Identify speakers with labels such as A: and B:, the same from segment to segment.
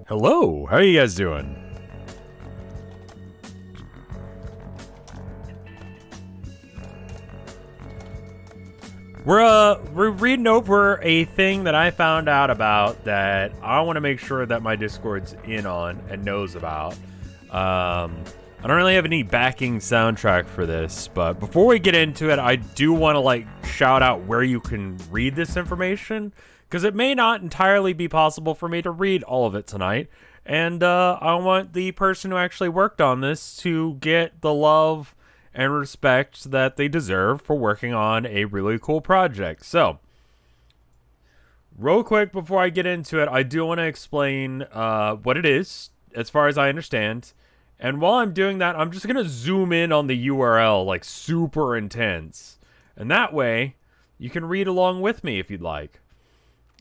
A: Hello, how are you guys doing? We're reading over a thing that I found out about that I want to make sure that my Discord's in on and knows about. I don't really have any backing soundtrack for this, but before we get into it, I do want to shout out where you can read this information, because it may not entirely be possible for me to read all of it tonight. And I want the person who actually worked on this to get the love and respect that they deserve for working on a really cool project. So, real quick before I get into it, I do want to explain what it is, as far as I understand. And while I'm doing that, I'm just going to zoom in on the URL, like super intense. And that way, you can read along with me if you'd like.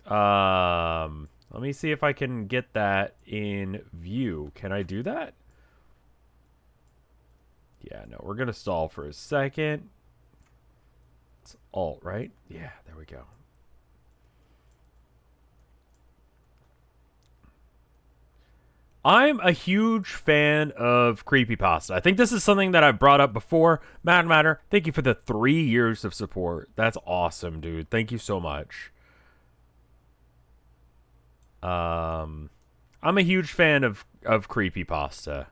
A: Let me see if I can get that in view. Can I do that? Yeah, no, we're going to stall for a second. It's Alt, right? Yeah, there we go. I'm a huge fan of creepypasta. I think this is something that I've brought up before. Matter, thank you for the 3 years of support. That's awesome, dude. Thank you so much. I'm a huge fan of creepypasta,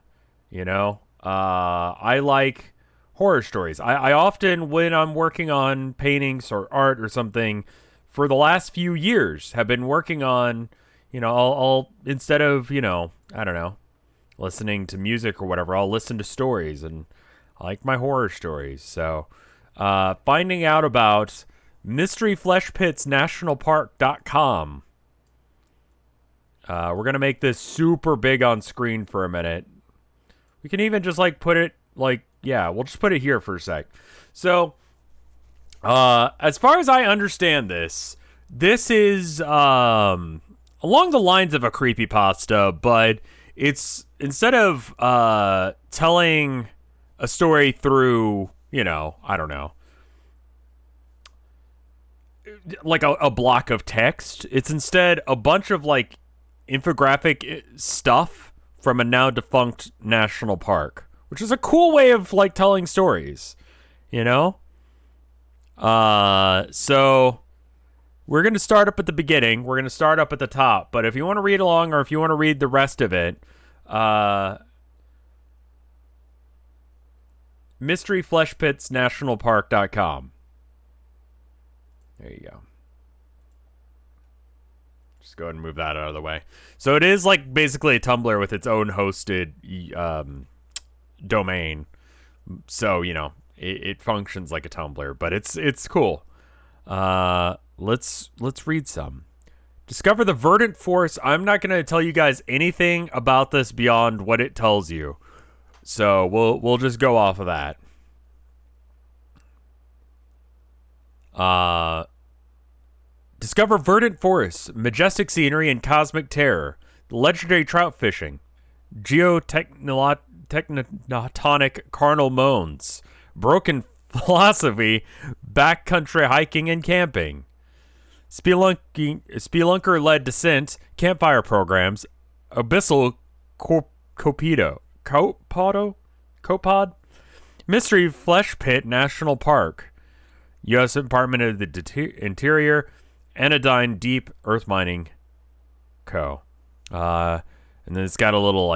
A: you know? I like horror stories. I often, when I'm working on paintings or art or something, for the last few years, have been working on, I'll instead of, I don't know, listening to music or whatever, I'll listen to stories, and I like my horror stories. So, finding out about mysteryfleshpitsnationalpark.com. We're going to make this super big on screen for a minute. We can even just put it we'll just put it here for a sec. So, as far as I understand this is along the lines of a creepypasta, but it's instead of telling a story through, I don't know, like a block of text, it's instead a bunch of infographic stuff from a now defunct national park, which is a cool way of telling stories, So we're going to start up at the beginning. We're going to start up at the top, but if you want to read along or if you want to read the rest of it, mysteryfleshpitsnationalpark.com. There you go. Just go ahead and move that out of the way. So it is basically a Tumblr with its own hosted domain. So, it functions like a Tumblr, but it's cool. Let's read some. Discover the verdant force. I'm not going to tell you guys anything about this beyond what it tells you. So we'll just go off of that. Discover verdant forests, majestic scenery, and cosmic terror. Legendary trout fishing, geotectonic carnal moans, broken philosophy, backcountry hiking and camping, spelunker-led descent, campfire programs, Abyssal Cocopod, Mystery Flesh Pit National Park, U.S. Department of the Interior, Anodyne Deep Earth Mining Co. And then it's got a little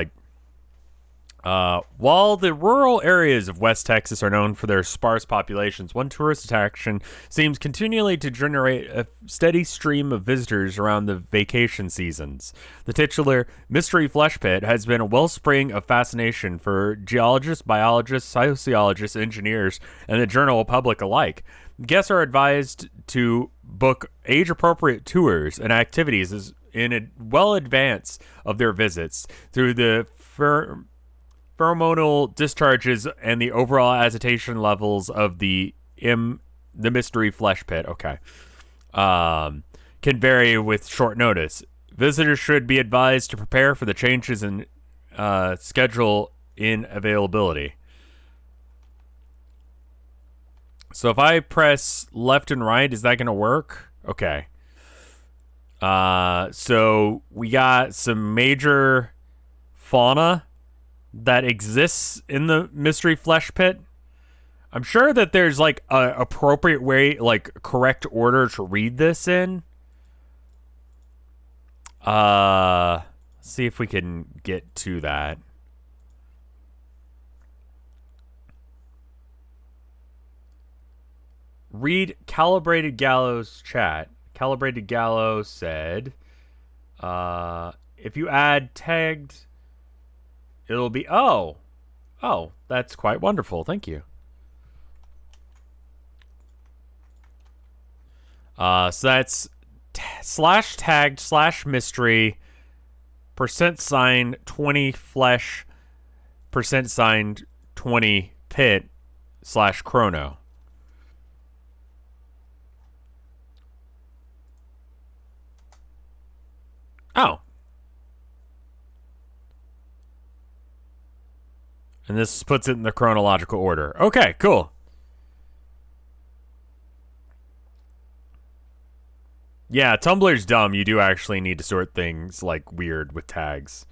A: while the rural areas of West Texas are known for their sparse populations, one tourist attraction seems continually to generate a steady stream of visitors around the vacation seasons. The titular Mystery Flesh Pit has been a wellspring of fascination for geologists, biologists, sociologists, engineers, and the general public alike. Guests are advised to book age-appropriate tours and activities well advance of their visits through the pheromonal discharges and the overall agitation levels of the Mystery Flesh Pit. Okay. Can vary with short notice. Visitors should be advised to prepare for the changes in schedule in availability. So if I press left and right, is that going to work? Okay. So we got some major fauna that exists in the mystery flesh pit. I'm sure that there's like a appropriate way, like correct order to read this in. Let's see if we can get to that. Read Calibrated Gallows chat. Calibrated Gallows said, if you add tagged, it'll be, oh, that's quite wonderful. Thank you. So that's slash tagged slash mystery %sign 20 flesh %sign 20 pit slash chrono. Oh. And this puts it in the chronological order. Okay, cool. Yeah, Tumblr's dumb. You do actually need to sort things like weird with tags.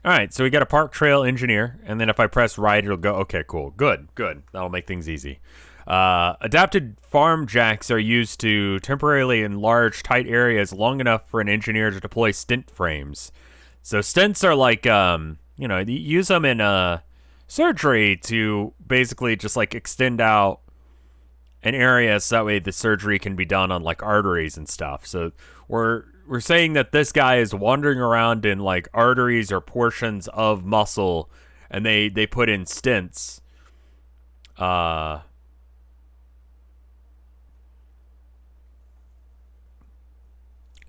A: All right, so we got a park trail engineer, and then if I press right, it'll go. Okay, cool. Good. That'll make things easy. Adapted farm jacks are used to temporarily enlarge tight areas long enough for an engineer to deploy stent frames. So stents are like, you use them in surgery to basically just like extend out an area so that way the surgery can be done on like arteries and stuff. So we're saying that this guy is wandering around in like arteries or portions of muscle, and they put in stents.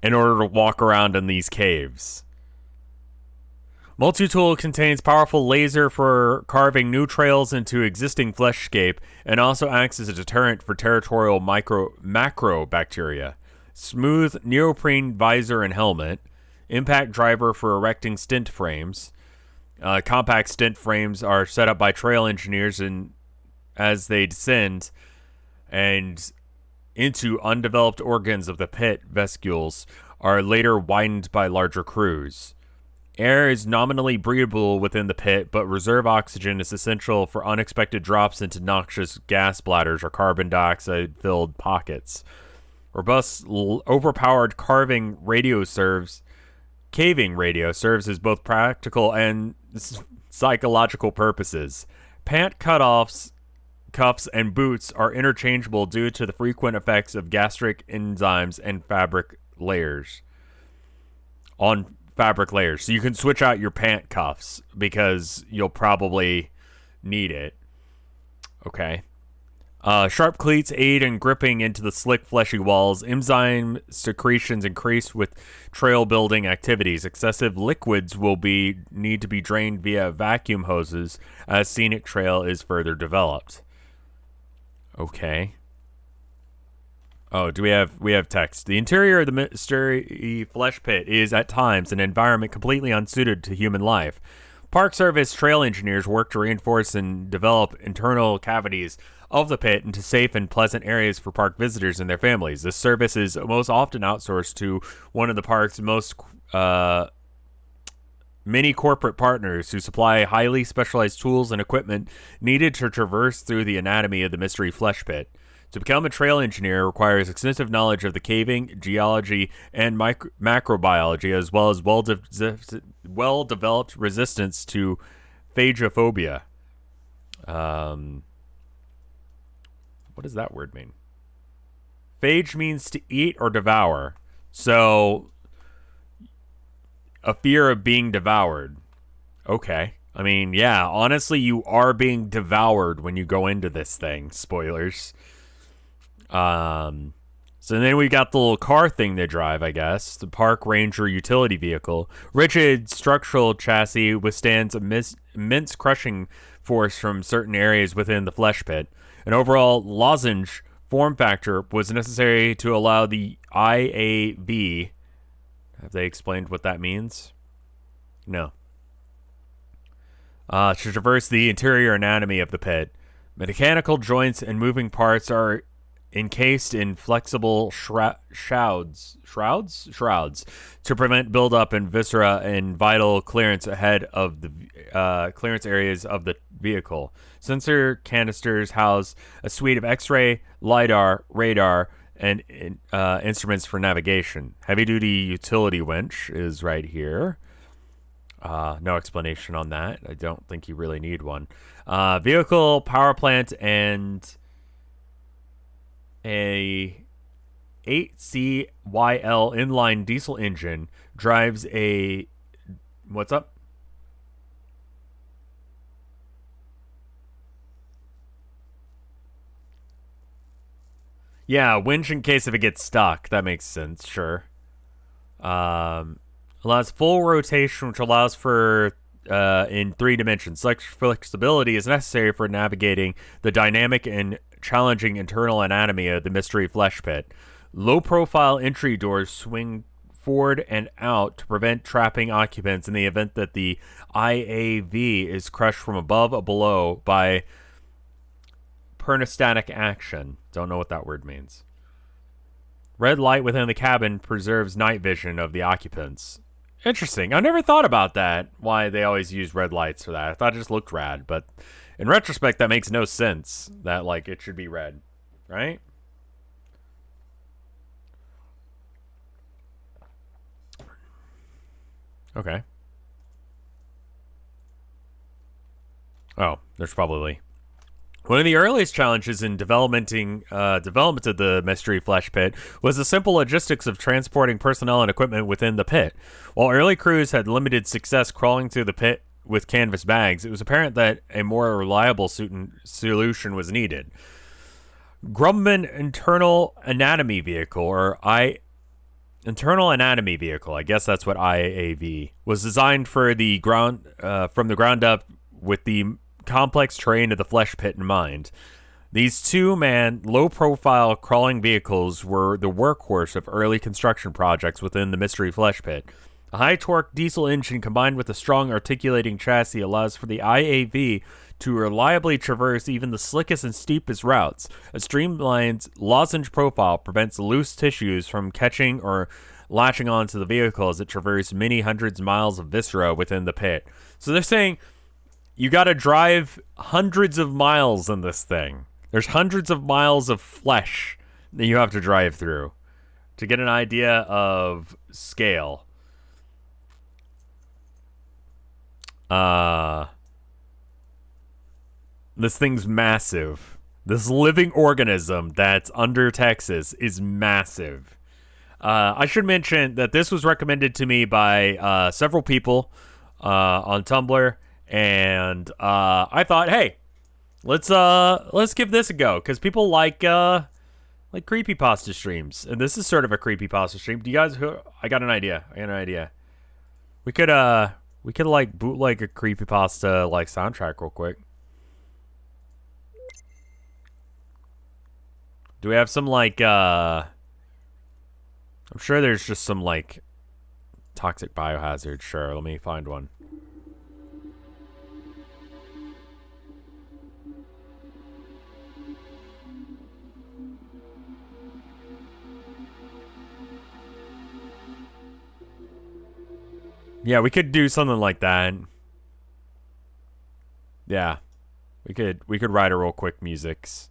A: In order to walk around in these caves. Multi-tool contains powerful laser for carving new trails into existing fleshscape, and also acts as a deterrent for territorial macro bacteria. Smooth neoprene visor and helmet. Impact driver for erecting stent frames. Compact stent frames are set up by trail engineers and as they descend and into undeveloped organs of the pit vesicles are later widened by larger crews. Air is nominally breathable within the pit, but reserve oxygen is essential for unexpected drops into noxious gas bladders or carbon dioxide-filled pockets. Robust, overpowered caving radio serves as both practical and psychological purposes. Pant cutoffs, cuffs, and boots are interchangeable due to the frequent effects of gastric enzymes and fabric layers. So you can switch out your pant cuffs because you'll probably need it. Okay. Sharp cleats aid in gripping into the slick, fleshy walls. Enzyme secretions increase with trail building activities. Excessive liquids will need to be drained via vacuum hoses as scenic trail is further developed. Okay. Oh, we have text. The interior of the mystery flesh pit is at times an environment completely unsuited to human life. Park Service trail engineers work to reinforce and develop internal cavities of the pit into safe and pleasant areas for park visitors and their families. This service is most often outsourced to one of the park's most many corporate partners who supply highly specialized tools and equipment needed to traverse through the anatomy of the mystery flesh pit. To become a trail engineer requires extensive knowledge of the caving, geology, and macrobiology, as well as well-developed resistance to phagophobia. What does that word mean? Phage means to eat or devour. So, a fear of being devoured. Okay. I mean, yeah, honestly, you are being devoured when you go into this thing. Spoilers. So then we got the little car thing they drive, I guess. The Park Ranger utility vehicle. Rigid structural chassis withstands immense crushing force from certain areas within the flesh pit. An overall lozenge form factor was necessary to allow the IAV. Have they explained what that means? No. To traverse the interior anatomy of the pit. Mechanical joints and moving parts are encased in flexible shrouds to prevent buildup in viscera and vital clearance ahead of the clearance areas of the vehicle. Sensor canisters house a suite of X-ray, LiDAR, radar, and instruments for navigation. Heavy-duty utility winch is right here. No explanation on that. I don't think you really need one. Vehicle, power plant, and a 8CYL inline diesel engine drives a... What's up? Yeah, winch in case if it gets stuck. That makes sense, sure. Allows full rotation, which allows for in 3 dimensions. Such flexibility is necessary for navigating the dynamic and challenging internal anatomy of the mystery flesh pit. Low-profile entry doors swing forward and out to prevent trapping occupants in the event that the IAV is crushed from above or below by pernostatic action. Don't know what that word means. Red light within the cabin preserves night vision of the occupants. Interesting. I never thought about that, why they always use red lights for that. I thought it just looked rad, but in retrospect, that makes no sense that, like, it should be red, right? Okay. Oh, there's probably... One of the earliest challenges in development of the mystery flesh pit was the simple logistics of transporting personnel and equipment within the pit. While early crews had limited success crawling through the pit with canvas bags, it was apparent that a more reliable solution was needed. Grumman Internal Anatomy Vehicle, Internal Anatomy Vehicle, I guess that's what IAV, was designed for the ground from the ground up with the complex terrain of the flesh pit in mind. These 2-man, low-profile crawling vehicles were the workhorse of early construction projects within the mystery flesh pit. A high-torque diesel engine combined with a strong articulating chassis allows for the IAV to reliably traverse even the slickest and steepest routes. A streamlined lozenge profile prevents loose tissues from catching or latching onto the vehicle as it traverses many hundreds of miles of viscera within the pit. So they're saying you got to drive hundreds of miles in this thing. There's hundreds of miles of flesh that you have to drive through to get an idea of scale. This thing's massive. This living organism that's under Texas is massive. I should mention that this was recommended to me by several people on Tumblr. And I thought, hey, let's give this a go, because people like creepypasta streams, and this is sort of a creepypasta stream. Do you guys? I got an idea. We could like bootleg a creepypasta like soundtrack real quick. Do we have some like? I'm sure there's just some like toxic biohazard. Sure, let me find one. Yeah, we could do something like that. Yeah. We could write a real quick musics.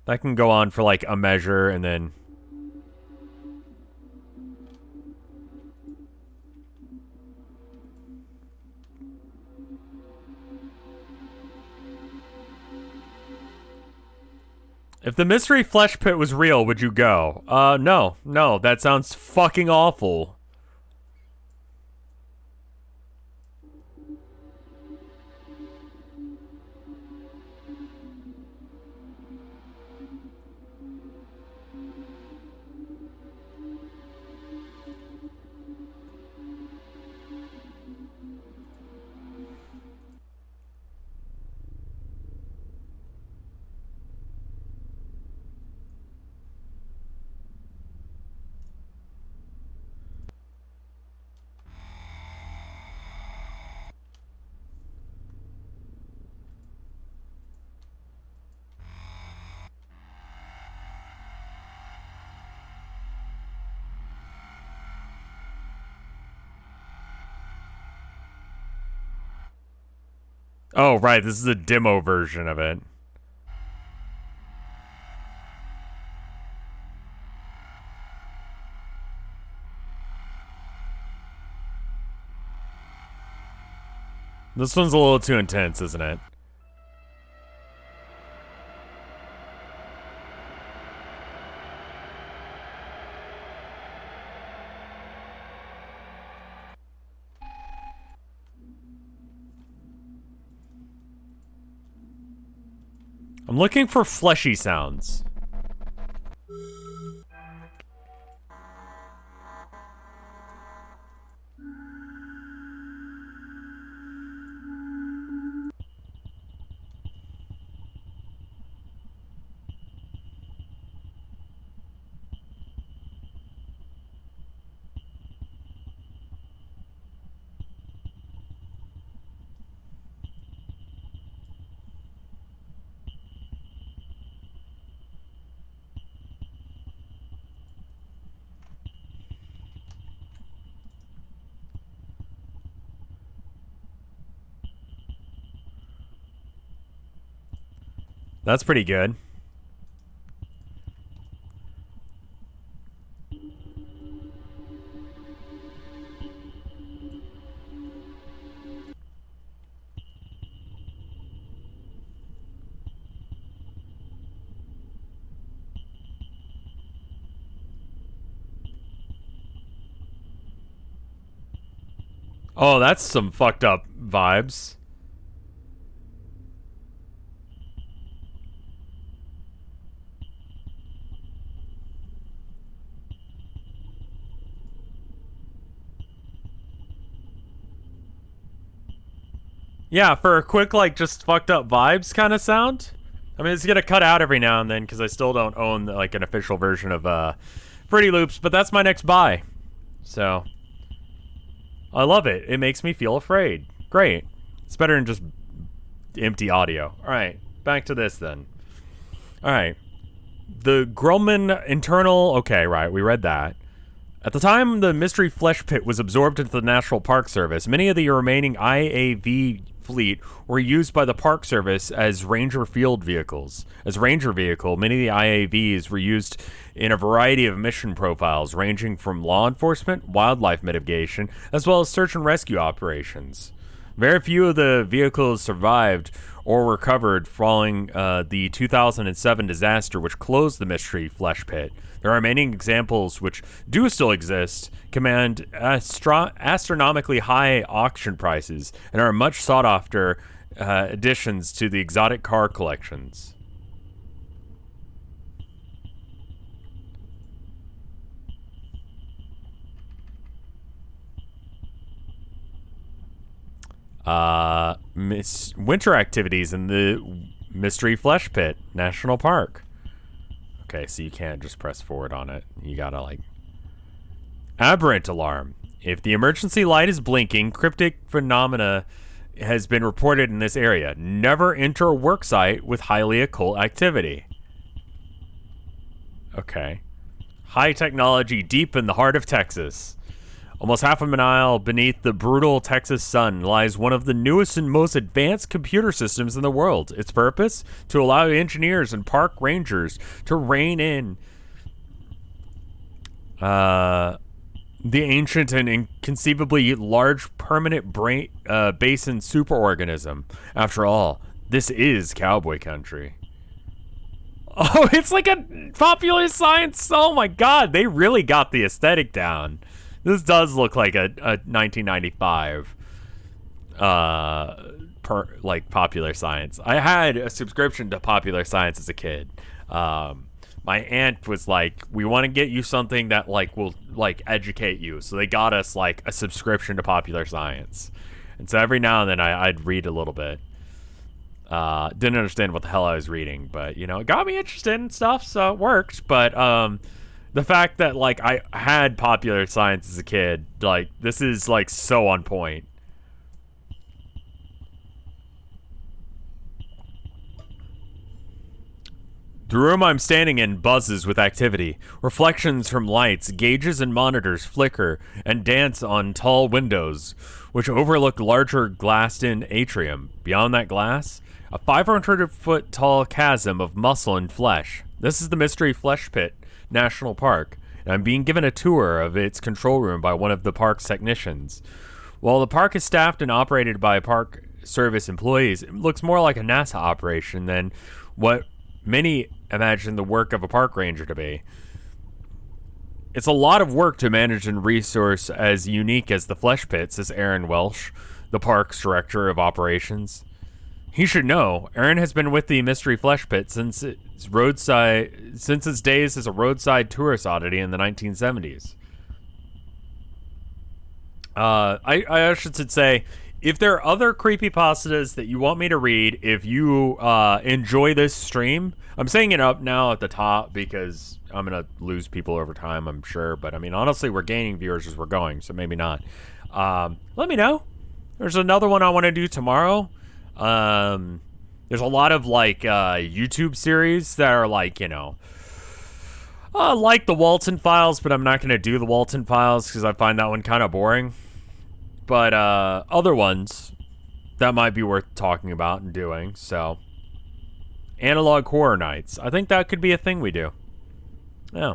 A: That can go on for like a measure and then if the mystery flesh pit was real, would you go? No, that sounds fucking awful. Oh, right. This is a demo version of it. This one's a little too intense, isn't it? I'm looking for fleshy sounds. That's pretty good. Oh, that's some fucked up vibes. Yeah, for a quick, like, just fucked up vibes kind of sound. I mean, it's gonna cut out every now and then because I still don't own, like, an official version of Fruity Loops, but that's my next buy. So, I love it. It makes me feel afraid. Great. It's better than just empty audio. Alright, back to this then. Alright. The Grumman internal... Okay, right, we read that. At the time the Mystery Flesh Pit was absorbed into the National Park Service, many of the remaining IAV fleet were used by the Park Service as Ranger field vehicles. As Ranger vehicle, many of the IAVs were used in a variety of mission profiles, ranging from law enforcement, wildlife mitigation, as well as search and rescue operations. Very few of the vehicles survived or recovered following the 2007 disaster which closed the Mystery Flesh Pit. The remaining examples, which do still exist, command astronomically high auction prices and are much sought-after additions to the exotic car collections. Winter activities in the Mystery Flesh Pit National Park. Okay, so you can't just press forward on it. You gotta, like... Aberrant alarm. If the emergency light is blinking, cryptic phenomena has been reported in this area. Never enter a work site with highly occult activity. Okay. High technology deep in the heart of Texas. Almost half a mile beneath the brutal Texas sun lies one of the newest and most advanced computer systems in the world. Its purpose? To allow engineers and park rangers to rein in the ancient and inconceivably large permanent basin superorganism. After all, this is cowboy country. Oh, it's like a popular science. Oh my god, they really got the aesthetic down. This does look like a 1995 Popular Science. I had a subscription to Popular Science as a kid. My aunt was like, we want to get you something that like will like educate you. So they got us like a subscription to Popular Science. And so every now and then I'd read a little bit. Didn't understand what the hell I was reading, but you know, it got me interested in stuff, so it worked. But the fact that like I had Popular Science as a kid, like this is like so on point. The room I'm standing in buzzes with activity. Reflections from lights, gauges, and monitors flicker and dance on tall windows, which overlook larger glassed-in atrium. Beyond that glass, a 500-foot tall chasm of muscle and flesh. This is the Mystery Flesh Pit National Park, and I'm being given a tour of its control room by one of the park's technicians. While the park is staffed and operated by park service employees, it looks more like a NASA operation than what many imagine the work of a park ranger to be. It's a lot of work to manage and resource as unique as the Flesh Pit, says Aaron Welsh, the park's director of operations. He should know, Aaron has been with the Mystery Flesh Pit since its days as a roadside tourist oddity in the 1970s. I should say, if there are other creepypastas that you want me to read, if you enjoy this stream, I'm saying it up now at the top because I'm going to lose people over time, I'm sure. But, I mean, honestly, we're gaining viewers as we're going, so maybe not. Let me know. There's another one I want to do tomorrow. There's a lot of, like, YouTube series that are, like, you know, like the Walton Files, but I'm not going to do the Walton Files because I find that one kind of boring. But other ones that might be worth talking about and doing. So, Analog Horror Nights. I think that could be a thing we do. Yeah.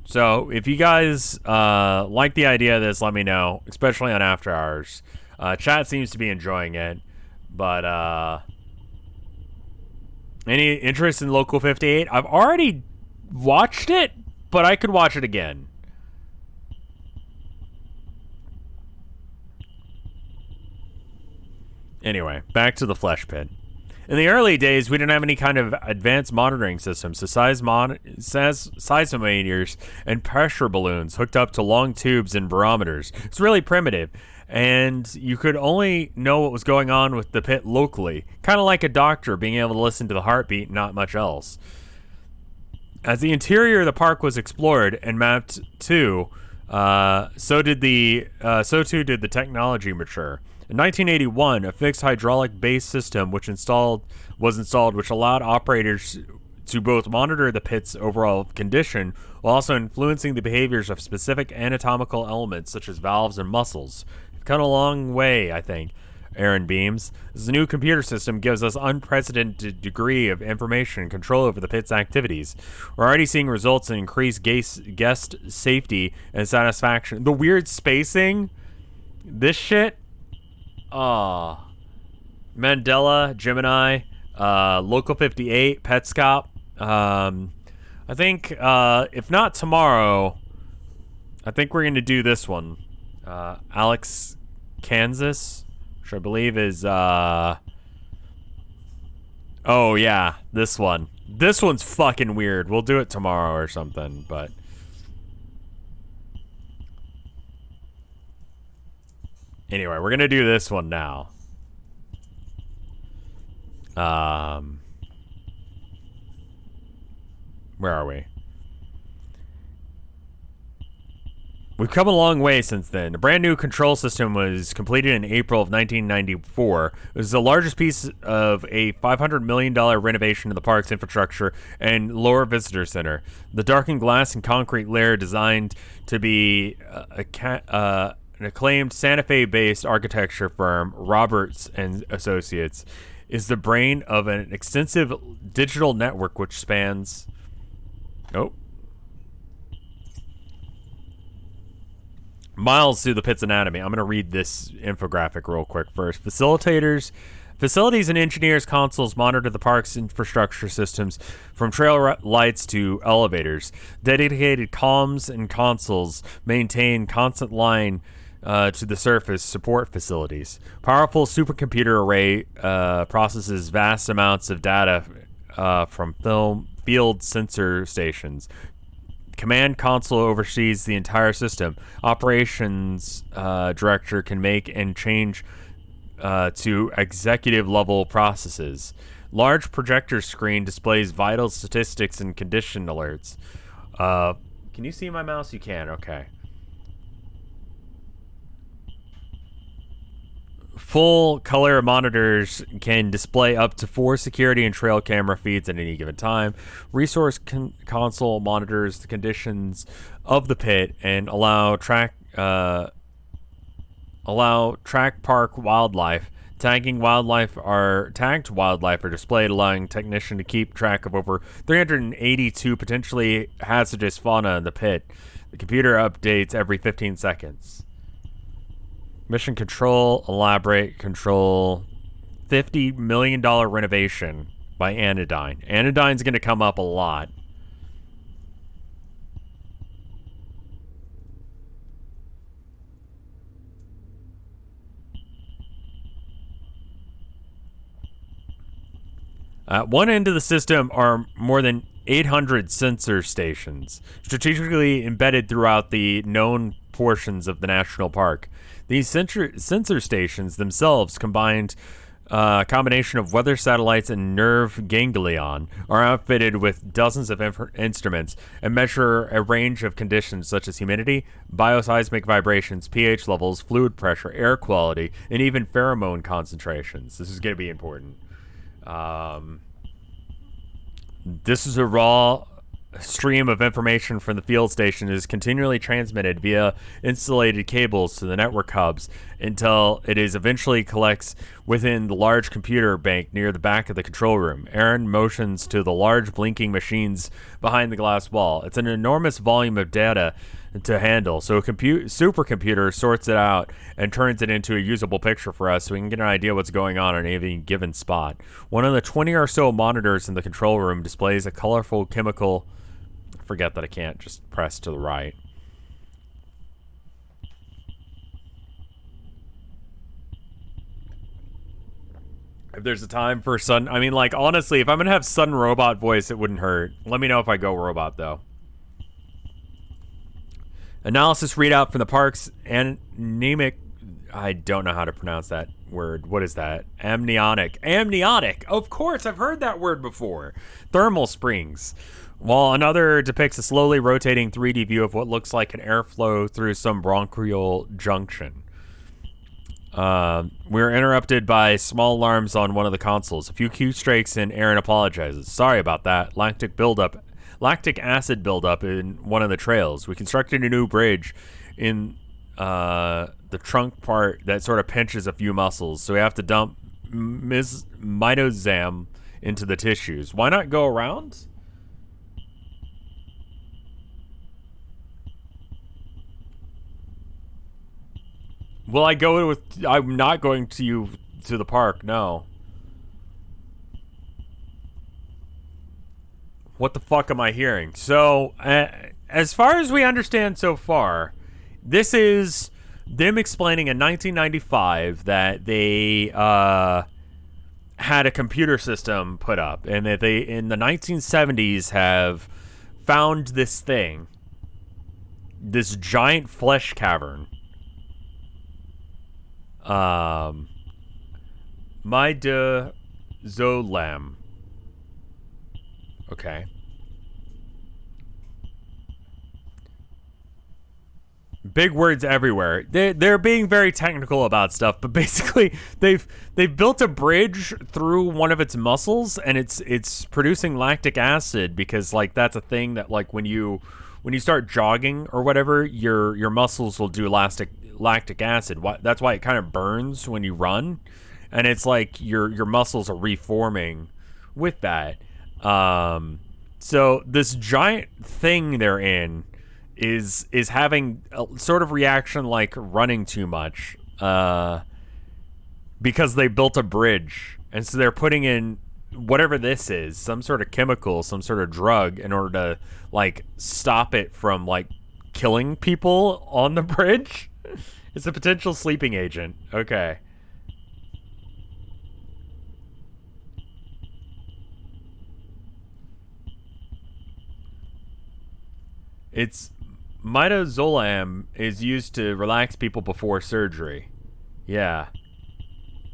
A: So, if you guys like the idea of this, let me know, especially on After Hours. Chat seems to be enjoying it. But, any interest in Local 58? I've already watched it, but I could watch it again. Anyway, back to the Flesh Pit. In the early days, we didn't have any kind of advanced monitoring systems, so seismometers and pressure balloons hooked up to long tubes and barometers. It's really primitive, and you could only know what was going on with the pit locally, kind of like a doctor being able to listen to the heartbeat, not much else. As the interior of the park was explored and mapped too, so too did the technology mature. In 1981, a fixed hydraulic-based system was installed, which allowed operators to both monitor the pit's overall condition while also influencing the behaviors of specific anatomical elements such as valves and muscles. We've come a long way, I think. Aaron beams. This new computer system gives us unprecedented degree of information and control over the pit's activities. We're already seeing results in increased guest safety and satisfaction. The weird spacing, this shit. Mandela, Gemini, Local 58, Petscop. I think, if not tomorrow, I think we're going to do this one. Alex, Kansas, which I believe is, oh yeah, this one. This one's fucking weird. We'll do it tomorrow or something, but... Anyway, we're going to do this one now. Where are we? We've come a long way since then. A brand new control system was completed in April of 1994. It was the largest piece of a $500 million renovation of the park's infrastructure and lower visitor center. The darkened glass and concrete layer designed to be an acclaimed Santa Fe-based architecture firm, Roberts and Associates, is the brain of an extensive digital network which spans... miles through the pit's anatomy. I'm going to read this infographic real quick first. Facilities and engineers consoles monitor the park's infrastructure systems from trail lights to elevators. Dedicated comms and consoles maintain constant line to the surface support facilities. Powerful supercomputer array processes vast amounts of data from field sensor stations. Command console oversees the entire system. Operations director can make and change to executive level processes. Large projector screen displays vital statistics and condition alerts. Can you see my mouse? You can. Okay. Full color monitors can display up to 4 security and trail camera feeds at any given time. Resource console monitors the conditions of the pit and allow track park wildlife. Tagged wildlife are displayed, allowing technician to keep track of over 382 potentially hazardous fauna in the pit. The computer updates every 15 seconds. Mission control, elaborate control, $50 million renovation by Anodyne. Anodyne's going to come up a lot. At one end of the system are more than 800 sensor stations, strategically embedded throughout the known portions of the national park. These sensor stations themselves, combination of weather satellites and nerve ganglion, are outfitted with dozens of instruments and measure a range of conditions such as humidity, bioseismic vibrations, pH levels, fluid pressure, air quality, and even pheromone concentrations. This is going to be important. This is a raw stream of information from the field station is continually transmitted via insulated cables to the network hubs until it is eventually collects within the large computer bank near the back of the control room. Aaron motions to the large blinking machines behind the glass wall. It's an enormous volume of data to handle, so a supercomputer sorts it out and turns it into a usable picture for us so we can get an idea what's going on any given spot. One of the 20 or so monitors in the control room displays a colorful chemical. Forget that I can't just press to the right. If there's a time for Sun, I mean, like, honestly, if I'm gonna have Sun robot voice, it wouldn't hurt. Let me know if I go robot, though. Analysis readout from the park's anemic. I don't know how to pronounce that word. What is that? Amniotic. Amniotic. Of course, I've heard that word before. Thermal springs. While another depicts a slowly rotating 3D view of what looks like an airflow through some bronchial junction. We're interrupted by small alarms on one of the consoles. A few keystrokes and Aaron apologizes. Sorry about that. Lactic acid buildup in one of the trails. We constructed a new bridge in the trunk part that sort of pinches a few muscles, so we have to dump mitozam into the tissues. Why not go around? Will I go with... I'm not going to the park, no. What the fuck am I hearing? So, as far as we understand so far, this is them explaining in 1995 that they had a computer system put up, and that they, in the 1970s, have found this thing. This giant flesh cavern. Midazolam. Okay. Big words everywhere. They're being very technical about stuff, but basically they've built a bridge through one of its muscles, and it's producing lactic acid because, like, that's a thing that, like, when you start jogging or whatever, your muscles will do lactic acid. That's why it kind of burns when you run, and it's like your muscles are reforming with that. So this giant thing they're in is having a sort of reaction like running too much, because they built a bridge, and so they're putting in whatever this is, some sort of chemical, some sort of drug, in order to, like, stop it from, like, killing people on the bridge. It's a potential sleeping agent. Okay. It's midazolam is used to relax people before surgery. Yeah.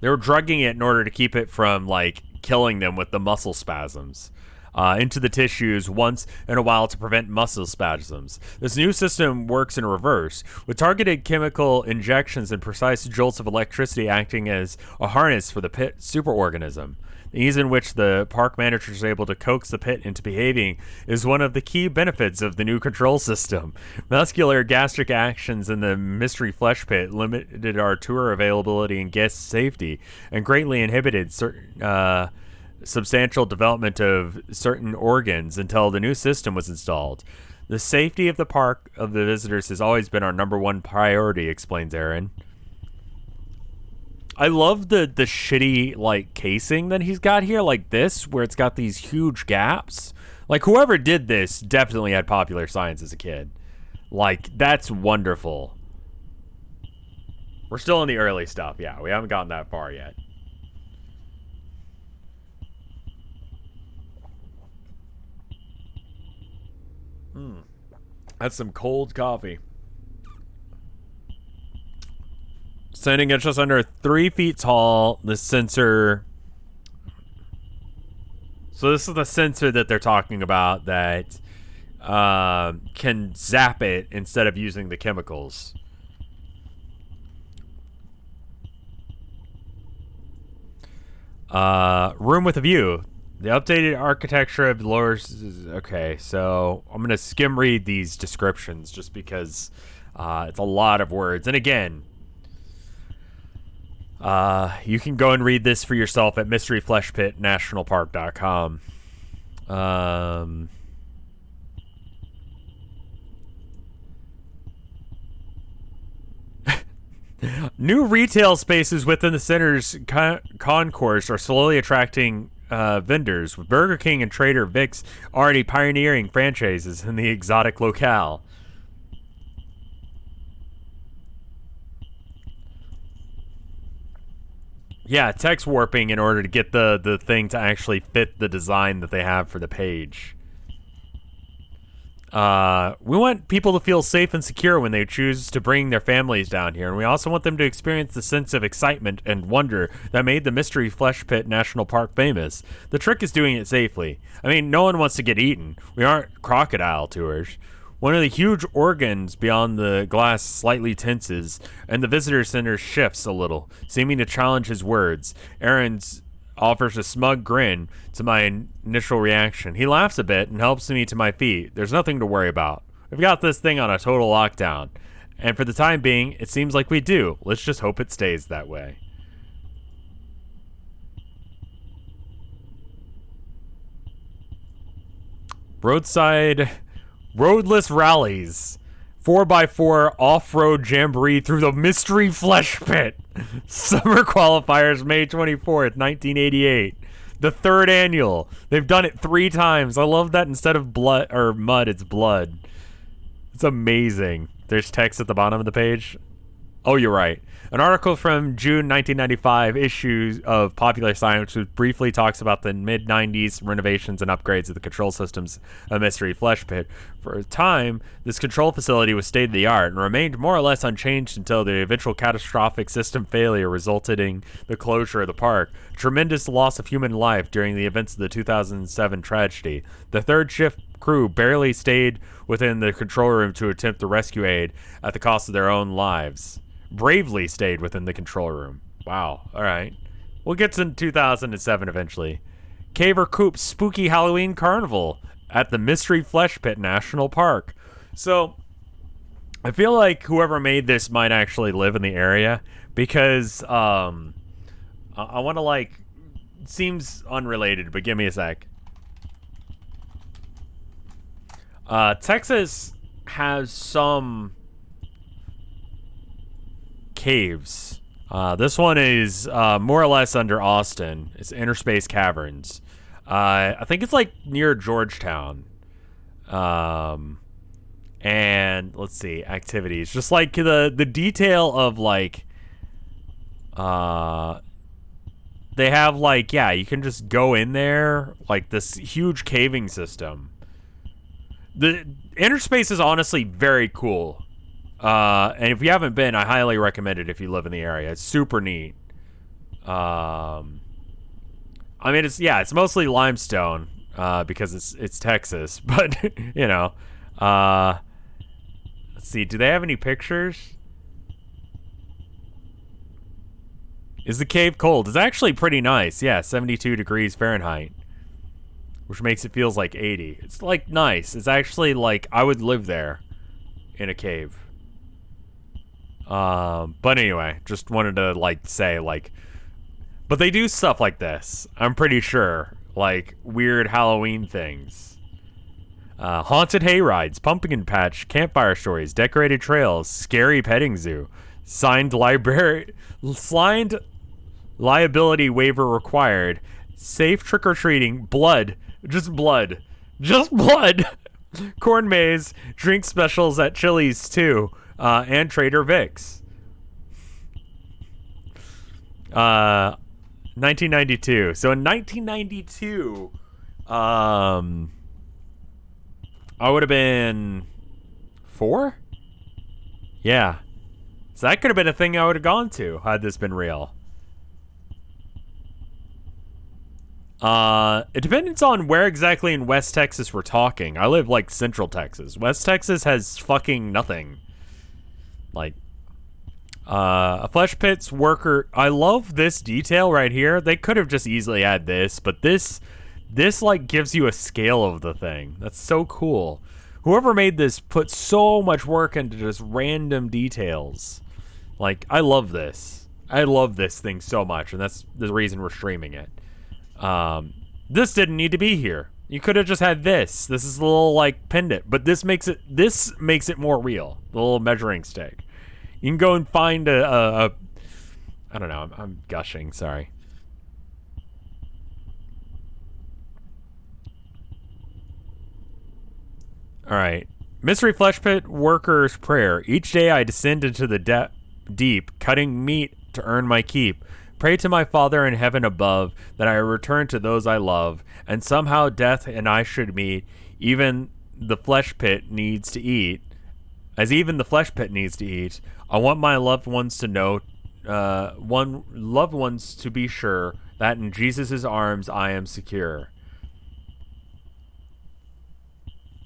A: They were drugging it in order to keep it from, like, killing them with the muscle spasms. into the tissues once in a while to prevent muscle spasms. This new system works in reverse, with targeted chemical injections and precise jolts of electricity acting as a harness for the pit superorganism. The ease in which the park manager is able to coax the pit into behaving is one of the key benefits of the new control system. Muscular gastric actions in the mystery flesh pit limited our tour availability and guest safety, and greatly inhibited certain substantial development of certain organs until the new system was installed. The safety of the park of the visitors has always been our number one priority, explains Aaron. I love the shitty, like, casing that he's got here, like this, where it's got these huge gaps. Like, whoever did this definitely had popular science as a kid. Like, that's wonderful. We're still in the early stuff, yeah. We haven't gotten that far yet. That's some cold coffee. Standing at just under 3 feet tall, the sensor... So this is the sensor that they're talking about that can zap it instead of using the chemicals. Room with a view. The updated architecture of the lower... Okay, so I'm going to skim read these descriptions just because it's a lot of words. And again... you can go and read this for yourself at mysteryfleshpitnationalpark.com. New retail spaces within the center's concourse are slowly attracting vendors, with Burger King and Trader Vic's already pioneering franchises in the exotic locale. Yeah, text warping in order to get the thing to actually fit the design that they have for the page. We want people to feel safe and secure when they choose to bring their families down here, and we also want them to experience the sense of excitement and wonder that made the Mystery Flesh Pit National Park famous. The trick is doing it safely. I mean, no one wants to get eaten. We aren't crocodile tours. One of the huge organs beyond the glass slightly tenses, and the visitor center shifts a little, seeming to challenge his words. Aaron's offers a smug grin to my initial reaction. He laughs a bit and helps me to my feet. There's nothing to worry about. We've got this thing on a total lockdown. And for the time being, it seems like we do. Let's just hope it stays that way. Roadless rallies. 4x4 off-road jamboree through the Mystery Flesh Pit. Summer qualifiers, May 24th, 1988. The third annual. They've done it 3 times. I love that instead of blood or mud, it's blood. It's amazing. There's text at the bottom of the page. Oh, you're right. An article from June 1995 issue of Popular Science, which briefly talks about the mid-90s renovations and upgrades of the control systems of Mystery Flesh Pit. For a time, this control facility was state-of-the-art and remained more or less unchanged until the eventual catastrophic system failure resulted in the closure of the park. Tremendous loss of human life during the events of the 2007 tragedy. The third shift crew barely stayed within the control room to attempt the rescue aid at the cost of their own lives. Bravely stayed within the control room. Wow. All right. We'll get to 2007 eventually. Caver Coop's Spooky Halloween Carnival at the Mystery Flesh Pit National Park. So, I feel like whoever made this might actually live in the area because I want to like... It seems unrelated, but give me a sec. Texas has some... caves. This one is more or less under Austin. It's Interspace Caverns. I think it's like near Georgetown. And let's see, activities. Just like the detail of like they have like, yeah, you can just go in there, like this huge caving system. The Interspace is honestly very cool. And if you haven't been, I highly recommend it if you live in the area. It's super neat. I mean, it's mostly limestone. because it's Texas. But, you know, let's see. Do they have any pictures? Is the cave cold? It's actually pretty nice. Yeah, 72 degrees Fahrenheit. Which makes it feels like 80. It's like nice. It's actually like I would live there in a cave. But anyway, just wanted to like say like, but they do stuff like this. I'm pretty sure, like weird Halloween things. Haunted hay rides, pumpkin patch, campfire stories, decorated trails, scary petting zoo, signed liability waiver required, safe trick-or-treating, blood, just blood, corn maze, drink specials at Chili's too, and Trader Vic's. 1992. So in 1992, I would have been 4? Yeah. So that could have been a thing I would have gone to had this been real. It depends on where exactly in West Texas we're talking. I live like Central Texas. West Texas has fucking nothing. Like, a flesh pit's worker. I love this detail right here. They could have just easily had this, but this like gives you a scale of the thing. That's so cool. Whoever made this put so much work into just random details. Like, I love this. I love this thing so much, and that's the reason we're streaming it. This didn't need to be here. You could have just had this. This is a little like pendant, but this makes it more real. The little measuring stick. You can go and find a I don't know. I'm gushing. Sorry. All right. Mystery Flesh Pit Worker's Prayer. Each day I descend into the deep, cutting meat to earn my keep. Pray to my Father in heaven above that I return to those I love, and somehow death and I should meet. Even the flesh pit needs to eat. As even the flesh pit needs to eat. I want my loved ones to know, loved ones to be sure that in Jesus' arms I am secure.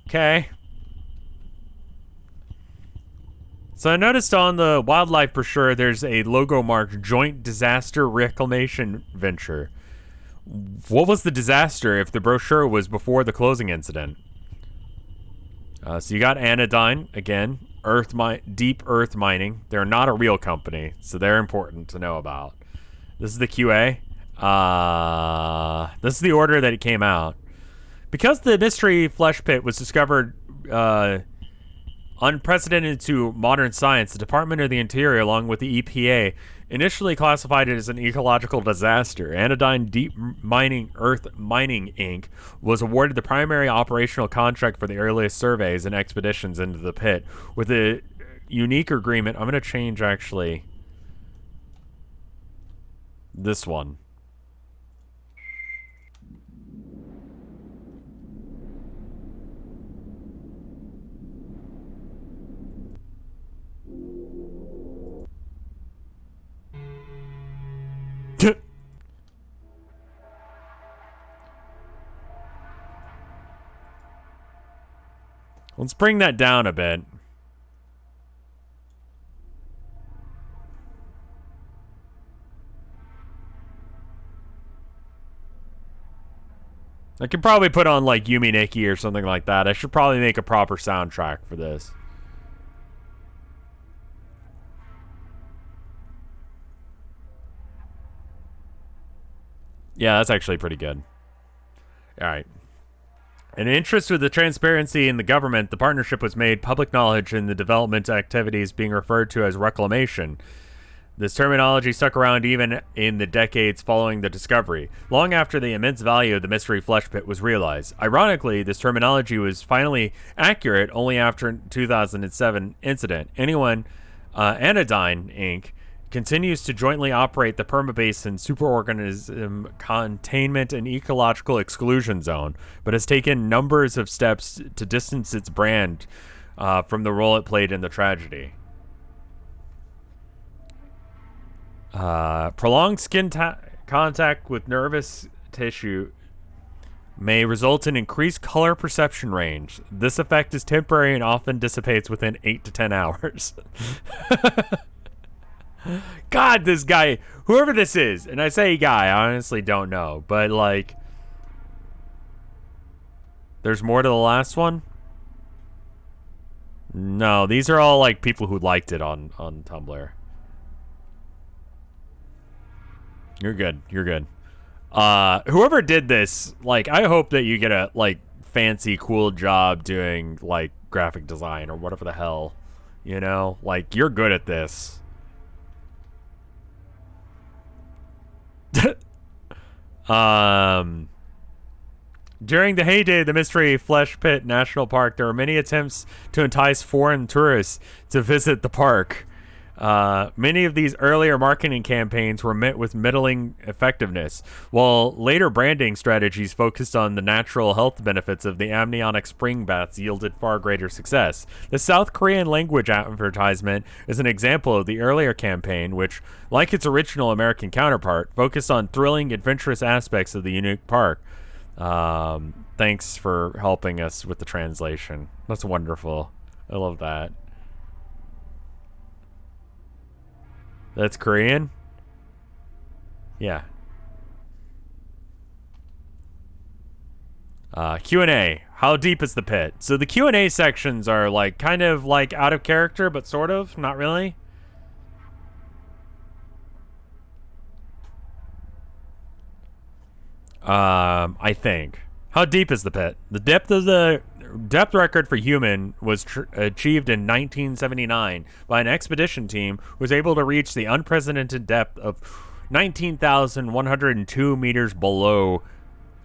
A: Okay. So I noticed on the wildlife brochure there's a logo marked Joint Disaster Reclamation Venture. What was the disaster if the brochure was before the closing incident? So you got Anodyne, again, deep earth mining. They're not a real company, so they're important to know about. This is the QA. This is the order that it came out. Because the mystery flesh pit was discovered unprecedented to modern science, the Department of the Interior, along with the EPA, initially classified it as an ecological disaster. Anodyne Deep Mining Earth Mining Inc. was awarded the primary operational contract for the earliest surveys and expeditions into the pit. With a unique agreement, I'm going to change, actually, this one. Let's bring that down a bit. I could probably put on like Yumi Nikki or something like that. I should probably make a proper soundtrack for this. Yeah, that's actually pretty good. All right. In interest with the transparency in the government, the partnership was made public knowledge in the development activities being referred to as reclamation. This terminology stuck around even in the decades following the discovery, long after the immense value of the mystery flesh pit was realized. Ironically, this terminology was finally accurate only after 2007 incident. Anodyne Inc. continues to jointly operate the Permabasin Superorganism Containment and Ecological Exclusion Zone, but has taken numbers of steps to distance its brand from the role it played in the tragedy. Prolonged skin contact with nervous tissue may result in increased color perception range. This effect is temporary and often dissipates within 8 to 10 hours. God, this guy, whoever this is, and I say guy, I honestly don't know, but like, there's more to the last one? No, these are all like people who liked it on Tumblr. You're good. You're good. Whoever did this, like, I hope that you get a like fancy, cool job doing like graphic design or whatever the hell, you know? Like, you're good at this. During the heyday of the Mystery Flesh Pit National Park, there were many attempts to entice foreign tourists to visit the park. Many of these earlier marketing campaigns were met with middling effectiveness, while later branding strategies focused on the natural health benefits of the amniotic spring baths yielded far greater success. The South Korean language advertisement is an example of the earlier campaign, which, like its original American counterpart, focused on thrilling, adventurous aspects of the unique park. Thanks for helping us with the translation. That's wonderful. I love that. That's Korean? Yeah. Q&A. How deep is the pit? So the Q&A sections are like kind of like out of character, but sort of, not really. I think. How deep is the pit? The depth record for human was achieved in 1979 by an expedition team who was able to reach the unprecedented depth of 19,102 meters below.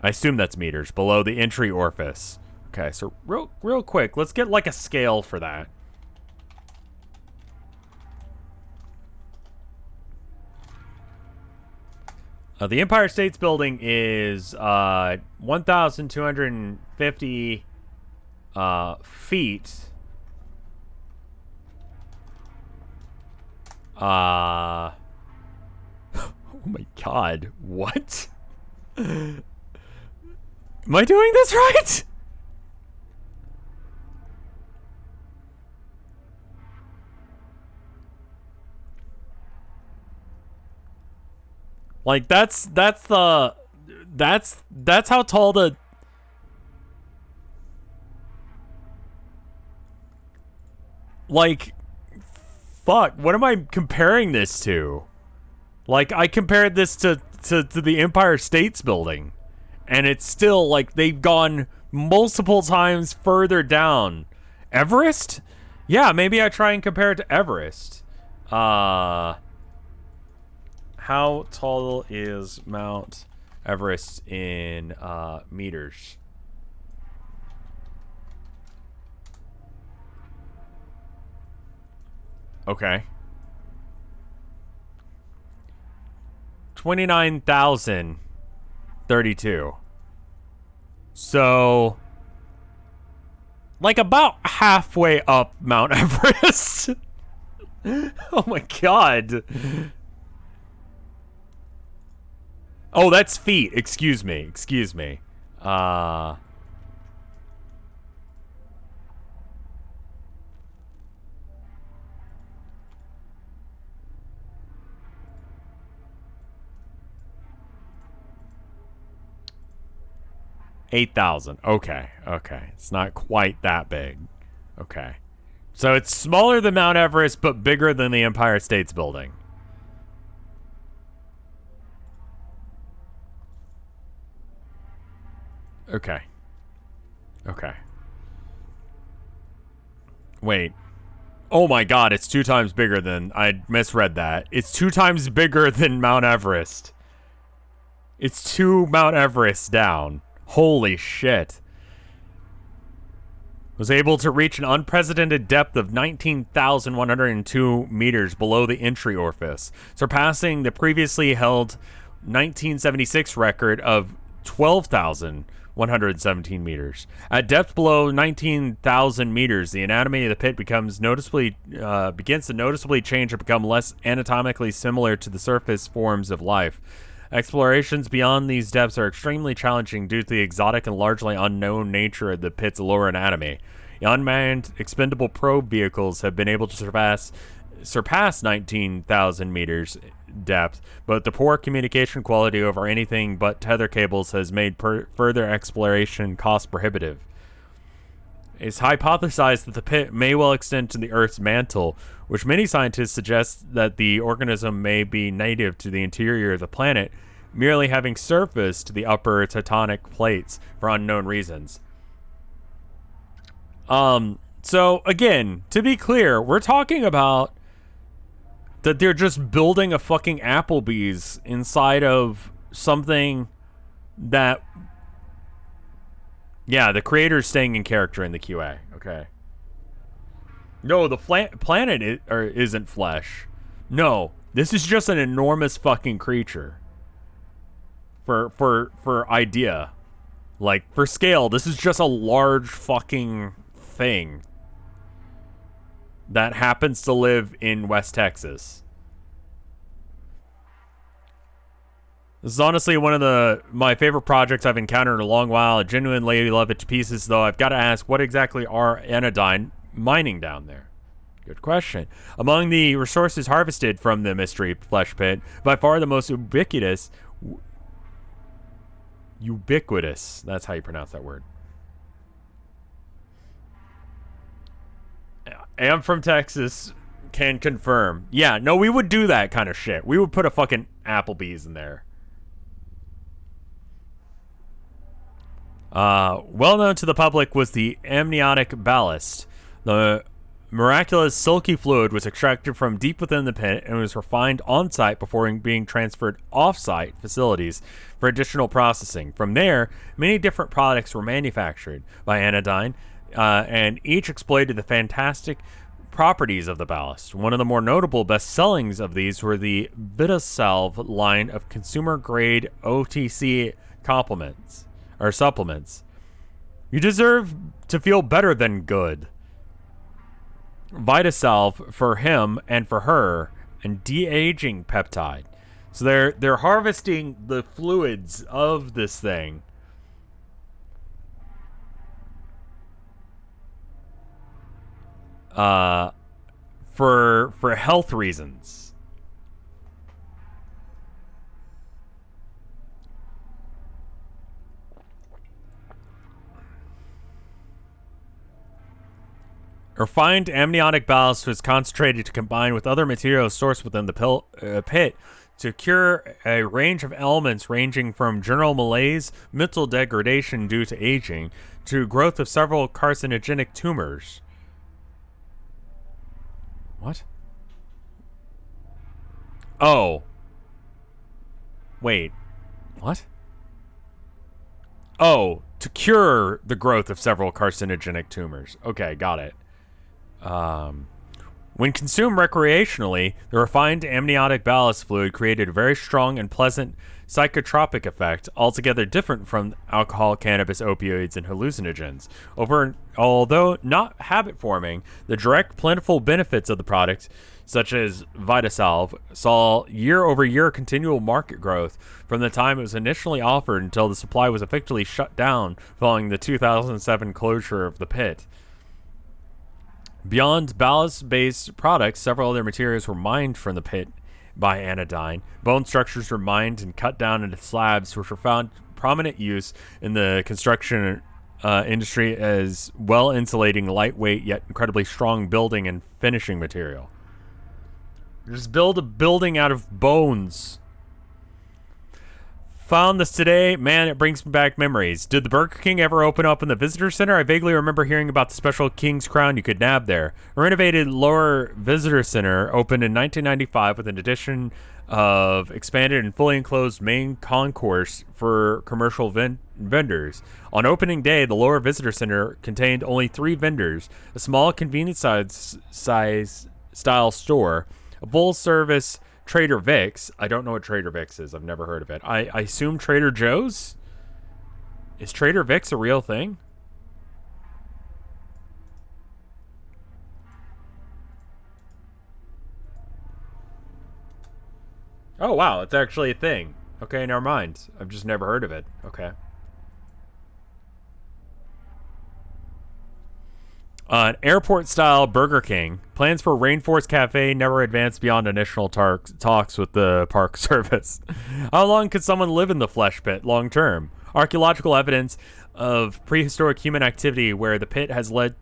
A: I assume that's meters below the entry orifice. Okay, so real quick, let's get like a scale for that. The Empire State's Building is 1,250 feet. Oh my god, what? Am I doing this right? Like that's how tall the like fuck, what am I comparing this to? Like, I compared this to the Empire State's Building, and it's still like they've gone multiple times further down. Everest? Yeah, maybe I try and compare it to Everest. How tall is Mount Everest in meters? Okay. 29,032. So, like about halfway up Mount Everest. Oh my god. Oh, that's feet. Excuse me. 8,000. Okay. It's not quite that big. Okay. So it's smaller than Mount Everest, but bigger than the Empire State's Building. Okay. Wait. Oh my god, it's 2 times bigger than... I misread that. It's 2 times bigger than Mount Everest. It's 2 Mount Everest down. Holy shit. Was able to reach an unprecedented depth of 19,102 meters below the entry orifice, surpassing the previously held 1976 record of 12,117 meters. At depth below 19,000 meters, the anatomy of the pit begins to noticeably change and become less anatomically similar to the surface forms of life. Explorations beyond these depths are extremely challenging due to the exotic and largely unknown nature of the pit's lower anatomy. The unmanned expendable probe vehicles have been able to surpass 19,000 meters depth, but the poor communication quality over anything but tether cables has made further exploration cost prohibitive. It's hypothesized that the pit may well extend to the Earth's mantle, which many scientists suggest that the organism may be native to the interior of the planet, merely having surfaced to the upper tectonic plates for unknown reasons. So again, to be clear, we're talking about that they're just building a fucking Applebee's inside of something that... Yeah, the creator's staying in character in the QA. Okay. No, the planet isn't flesh. No, this is just an enormous fucking creature. For idea. Like, for scale, this is just a large fucking thing that happens to live in West Texas. This is honestly one of my favorite projects I've encountered in a long while. I genuinely love it to pieces, though. I've got to ask, what exactly are anodyne mining down there? Good question. Among the resources harvested from the mystery flesh pit, by far the most ubiquitous, that's how you pronounce that word. I'm from Texas, can confirm. Yeah, no, we would do that kind of shit. We would put a fucking Applebee's in there. Well known to the public was the amniotic ballast. The miraculous silky fluid was extracted from deep within the pit and was refined on-site before being transferred off-site facilities for additional processing. From there, many different products were manufactured by Anodyne, and each exploited the fantastic properties of the ballast. One of the more notable best-sellings of these were the Vinesauce line of consumer-grade OTC supplements. You deserve to feel better than good. Vinesauce for him and for her, and de-aging peptide. So they're harvesting the fluids of this thing. For health reasons. Refined amniotic ballast was concentrated to combine with other materials sourced within the pit to cure a range of ailments ranging from general malaise, mental degradation due to aging, to growth of several carcinogenic tumors. What? Oh. Wait. What? Oh, to cure the growth of several carcinogenic tumors. Okay, got it. When consumed recreationally, the refined amniotic ballast fluid created a very strong and pleasant psychotropic effect, altogether different from alcohol, cannabis, opioids, and hallucinogens. Although not habit-forming, the direct, plentiful benefits of the product, such as Vinesauce, saw year-over-year continual market growth from the time it was initially offered until the supply was effectively shut down following the 2007 closure of the pit. Beyond ballast-based products, several other materials were mined from the pit by Anodyne. Bone structures were mined and cut down into slabs, which were found prominent use in the construction industry as well-insulating, lightweight, yet incredibly strong building and finishing material. Just build a building out of bones. Found this today. Man, it brings me back memories. Did the Burger King ever open up in the visitor center? I vaguely remember hearing about the special King's Crown you could nab there. A renovated lower visitor center opened in 1995 with an addition of expanded and fully enclosed main concourse for commercial vendors. On opening day, the lower visitor center contained only 3 vendors, a small convenience-size style store, a full-service Trader Vic's. I don't know what Trader Vic's is. I've never heard of it. I assume Trader Joe's? Is Trader Vic's a real thing? Oh, wow. It's actually a thing. Okay, never mind. I've just never heard of it. Okay. An airport-style Burger King. Plans for Rainforest Cafe never advanced beyond initial talks with the park service. How long could someone live in the flesh pit long term? Archaeological evidence of prehistoric human activity where the pit has led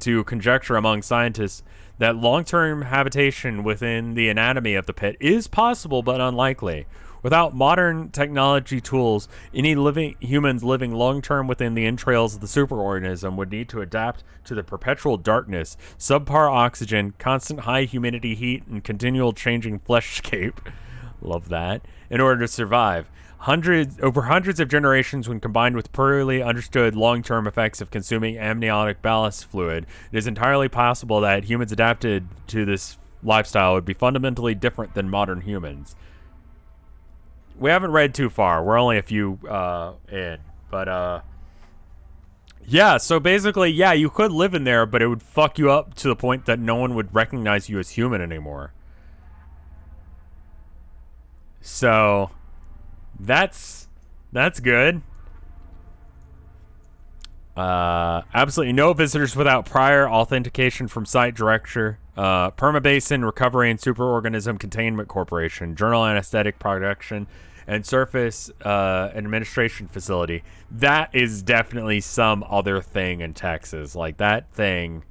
A: to conjecture among scientists that long-term habitation within the anatomy of the pit is possible but unlikely. Without modern technology tools, any humans living long-term within the entrails of the superorganism would need to adapt to the perpetual darkness, subpar oxygen, constant high humidity heat, and continual changing fleshscape. Love that. In order to survive. Over hundreds of generations, when combined with poorly understood long-term effects of consuming amniotic ballast fluid, it is entirely possible that humans adapted to this lifestyle would be fundamentally different than modern humans. We haven't read too far. We're only a few in. But, yeah, so basically, yeah, you could live in there, but it would fuck you up to the point that no one would recognize you as human anymore. So, that's good. Absolutely no visitors without prior authentication from site director. Permabasin Recovery and Superorganism Containment Corporation, Journal Anesthetic Production, and Surface Administration Facility. That is definitely some other thing in Texas. Like, that thing,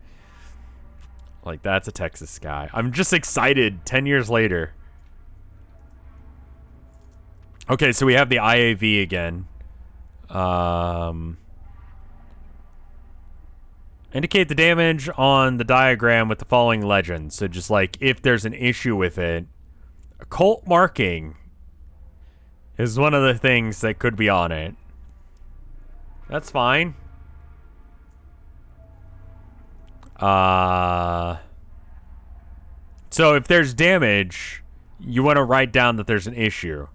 A: like, that's a Texas guy. I'm just excited 10 years later. Okay, so we have the IAV again. Indicate the damage on the diagram with the following legend. So just like, if there's an issue with it, occult marking is one of the things that could be on it. That's fine. So if there's damage, you want to write down that there's an issue.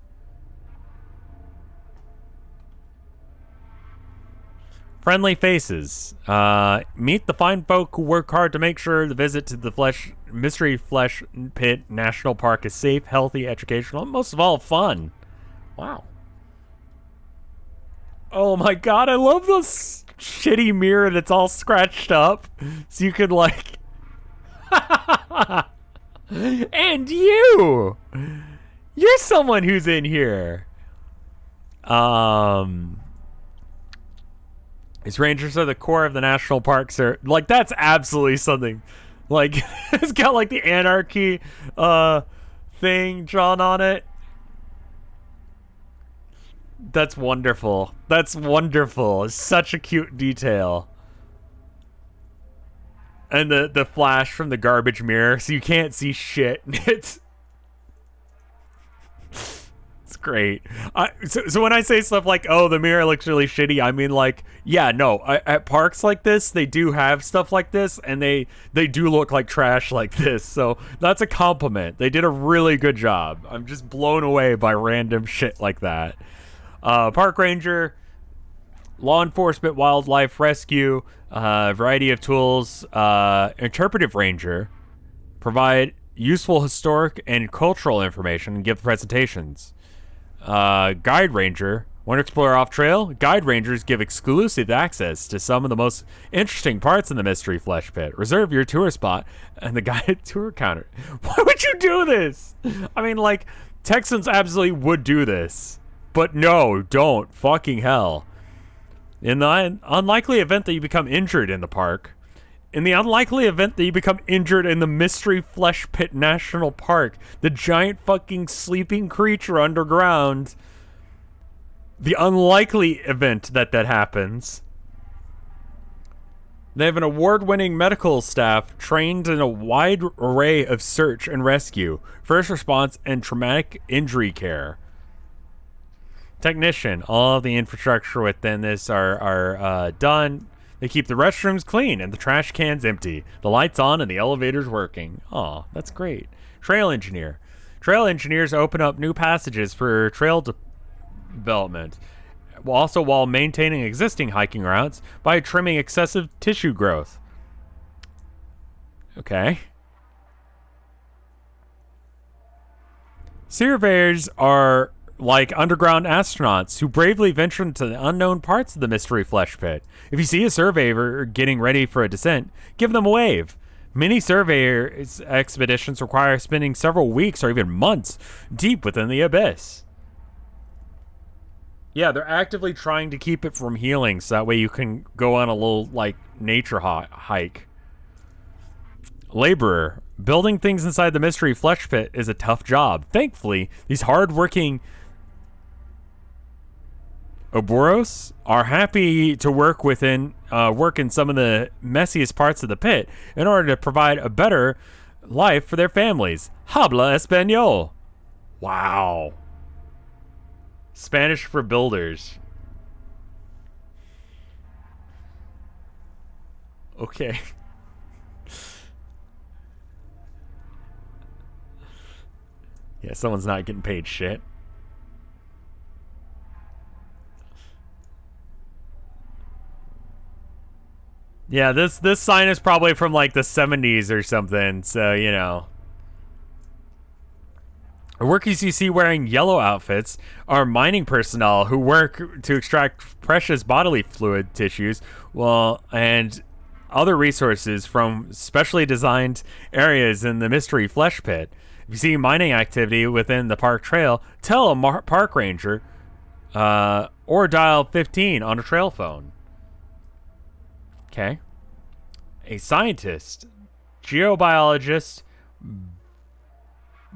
A: Friendly faces. Meet the fine folk who work hard to make sure the visit to the Mystery Flesh Pit National Park is safe, healthy, educational, and most of all, fun. Wow. Oh my god, I love this shitty mirror that's all scratched up. So you could like... And you! You're someone who's in here. These rangers are the core of the national parks. Like, that's absolutely something. Like, it's got like the anarchy thing drawn on it. That's wonderful. That's wonderful. It's such a cute detail. And the flash from the garbage mirror, so you can't see shit. It's great. So when I say stuff like, oh, the mirror looks really shitty, I mean, like, yeah, no, at parks like this, they do have stuff like this, and they do look like trash like this, so that's a compliment. They did a really good job. I'm just blown away by random shit like that. Park ranger, law enforcement, wildlife rescue, variety of tools, interpretive ranger, provide useful historic and cultural information and give presentations. Guide ranger, want to explore off trail? Guide rangers give exclusive access to some of the most interesting parts in the Mystery Flesh Pit. Reserve your tour spot and the guided tour counter. Why would you do this? I mean, like, Texans absolutely would do this, but no, don't. Fucking hell. In the unlikely event that you become injured in the park, in the unlikely event that you become injured in the Mystery Flesh Pit National Park, the giant fucking sleeping creature underground, the unlikely event that happens, they have an award-winning medical staff trained in a wide array of search and rescue, first response, and traumatic injury care. Technician, all of the infrastructure within this are done. They keep the restrooms clean and the trash cans empty. The lights on and the elevators working. Aw, that's great. Trail engineer. Trail engineers open up new passages for trail development. Also while maintaining existing hiking routes by trimming excessive tissue growth. Okay. Surveyors are like underground astronauts who bravely venture into the unknown parts of the mystery flesh pit. If you see a surveyor getting ready for a descent, give them a wave. Many surveyor expeditions require spending several weeks or even months deep within the abyss. Yeah, they're actively trying to keep it from healing so that way you can go on a little, like, nature hike. Laborer. Building things inside the mystery flesh pit is a tough job. Thankfully, these hard-working Ouroboros are happy to work in some of the messiest parts of the pit in order to provide a better life for their families. Habla Español. Wow. Spanish for builders. Okay. Yeah, someone's not getting paid shit. Yeah, this sign is probably from like the 70s or something, so you know. Workers you see wearing yellow outfits are mining personnel who work to extract precious bodily fluid tissues, and other resources from specially designed areas in the mystery flesh pit. If you see mining activity within the park trail, tell a park ranger, or dial 15 on a trail phone. Okay. A scientist, geobiologist,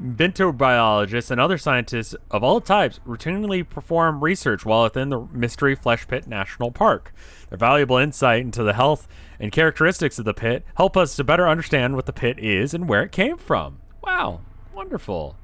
A: bentobiologists, and other scientists of all types routinely perform research while within the Mystery Flesh Pit National Park. Their valuable insight into the health and characteristics of the pit help us to better understand what the pit is and where it came from. Wow, wonderful.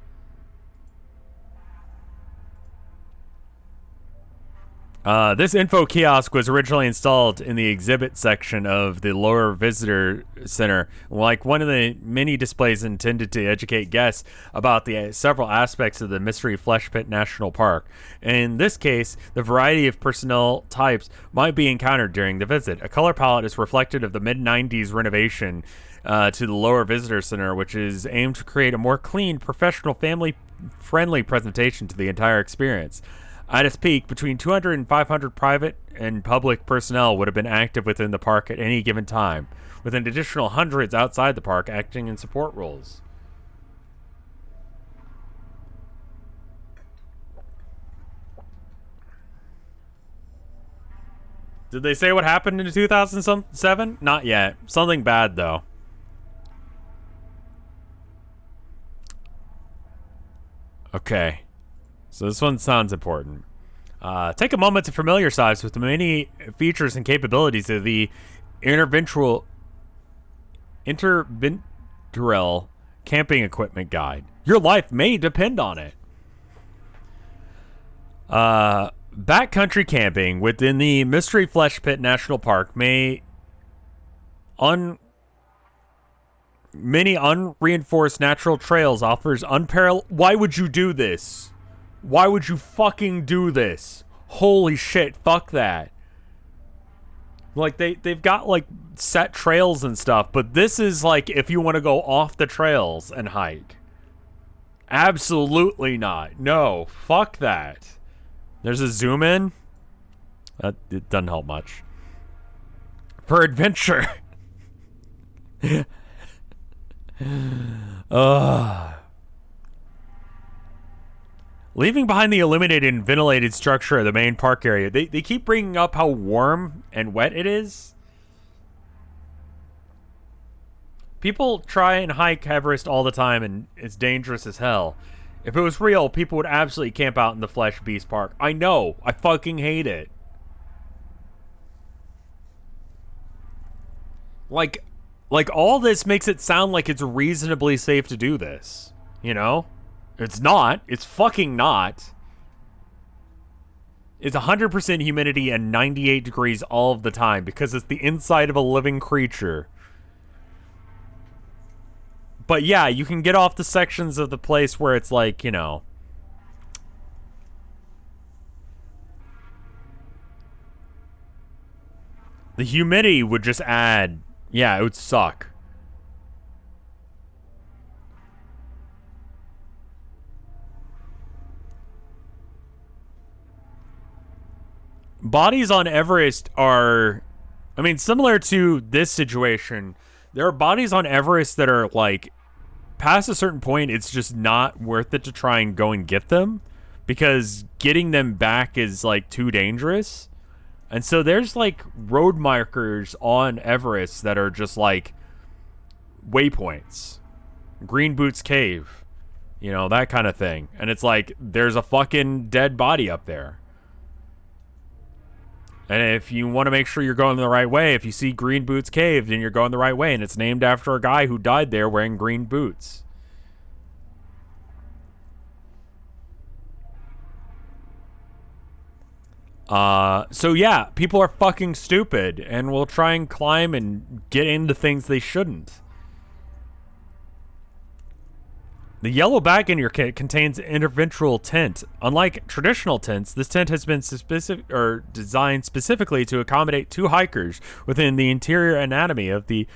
A: This info kiosk was originally installed in the exhibit section of the lower visitor center, like one of the many displays intended to educate guests about the several aspects of the Mystery Flesh Pit National Park. In this case, the variety of personnel types might be encountered during the visit. A color palette is reflected of the mid-90s renovation to the lower visitor center, which is aimed to create a more clean, professional, family-friendly presentation to the entire experience. At its peak, between 200 and 500 private and public personnel would have been active within the park at any given time, with an additional hundreds outside the park acting in support roles. Did they say what happened in 2007? Not yet. Something bad, though. Okay. So this one sounds important. Take a moment to familiarize with the many features and capabilities of the Interventural Camping Equipment Guide. Your life may depend on it. Backcountry camping within the Mystery Flesh Pit National Park many unreinforced natural trails offers unparalleled. Why would you do this? Why would you fucking do this? Holy shit, fuck that. Like, they've got, like, set trails and stuff, but this is, like, if you want to go off the trails and hike. Absolutely not. No, fuck that. There's a zoom in. It doesn't help much. For adventure. Leaving behind the illuminated and ventilated structure of the main park area, they keep bringing up how warm and wet it is. People try and hike Everest all the time, and it's dangerous as hell. If it was real, people would absolutely camp out in the Flesh Beast Park. I know. I fucking hate it. Like all this makes it sound like it's reasonably safe to do this. You know? It's not. It's fucking not. It's 100% humidity and 98 degrees all of the time because it's the inside of a living creature. But yeah, you can get off the sections of the place where it's like, you know. The humidity would just add. Yeah, it would suck. bodies on Everest are, I mean, similar to this situation, there are bodies on Everest that are like, past a certain point, it's just not worth it to try and go and get them because getting them back is like too dangerous. And so there's like road markers on Everest that are just like waypoints. Green Boots Cave, you know, that kind of thing. And it's like, there's a fucking dead body up there. And if you want to make sure you're going the right way, if you see Green Boots Cave, then you're going the right way. And it's named after a guy who died there wearing green boots. So yeah, people are fucking stupid and will try and climb and get into things they shouldn't. The yellow bag in your kit contains an interventional tent. Unlike traditional tents, this tent has been designed specifically to accommodate 2 hikers within the interior anatomy of the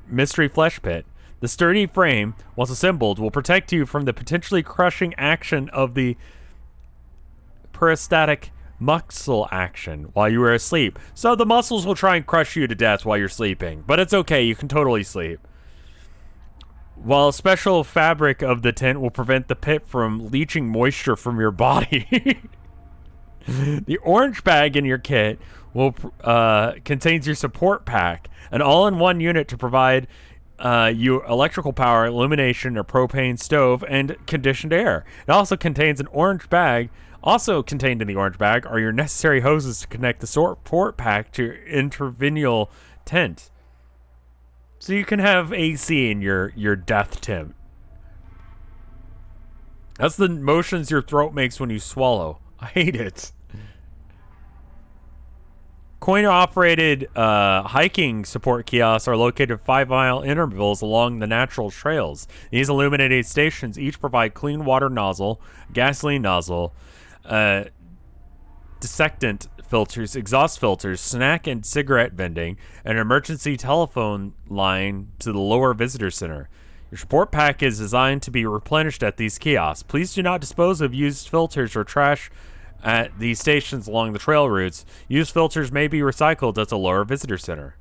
A: mystery flesh pit. The sturdy frame, once assembled, will protect you from the potentially crushing action of the peristaltic muscle action while you are asleep. So the muscles will try and crush you to death while you're sleeping, but it's okay, you can totally sleep. While a special fabric of the tent will prevent the pit from leaching moisture from your body. The orange bag in your kit will contains your support pack, an all-in-one unit to provide you electrical power, illumination, a propane stove, and conditioned air. It also contains an orange bag. Also contained in the orange bag are your necessary hoses to connect the support pack to your interventional tent. So you can have AC in your death tent. That's the motions your throat makes when you swallow. I hate it. Coin-operated hiking support kiosks are located at 5-mile intervals along the natural trails. These illuminated stations each provide clean water nozzle, gasoline nozzle, dissectant filters, exhaust filters, snack and cigarette vending, and an emergency telephone line to the lower visitor center. Your support pack is designed to be replenished at these kiosks. Please do not dispose of used filters or trash at these stations along the trail routes. Used filters may be recycled at the lower visitor center.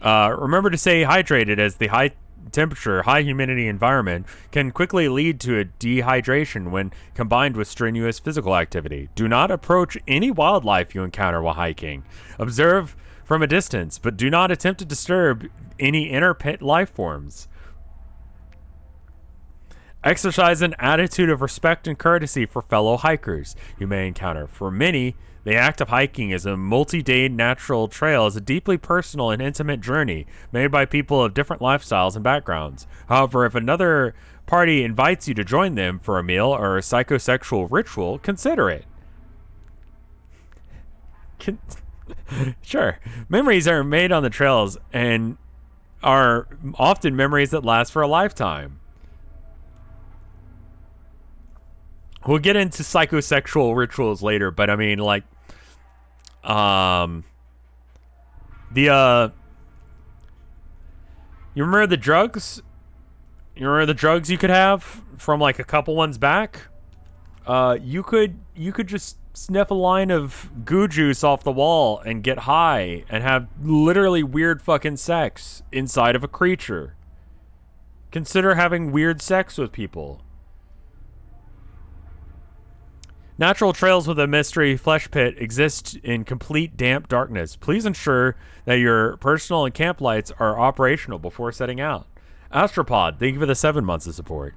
A: Remember to stay hydrated, as the high temperature, high humidity environment can quickly lead to a dehydration when combined with strenuous physical activity. Do not approach any wildlife you encounter while hiking. Observe from a distance, but do not attempt to disturb any inner pit life forms. Exercise an attitude of respect and courtesy for fellow hikers you may encounter. For many, the act of hiking is a multi-day natural trail is a deeply personal and intimate journey made by people of different lifestyles and backgrounds. However, if another party invites you to join them for a meal or a psychosexual ritual, consider it. Sure. Memories are made on the trails and are often memories that last for a lifetime. We'll get into psychosexual rituals later, but I mean, like, you remember the drugs? You remember the drugs you could have from like a couple ones back? You could just sniff a line of goo juice off the wall and get high and have literally weird fucking sex inside of a creature. Consider having weird sex with people. Natural trails with a mystery flesh pit exist in complete damp darkness. Please ensure that your personal and camp lights are operational before setting out. Astropod, thank you for the 7 months of support.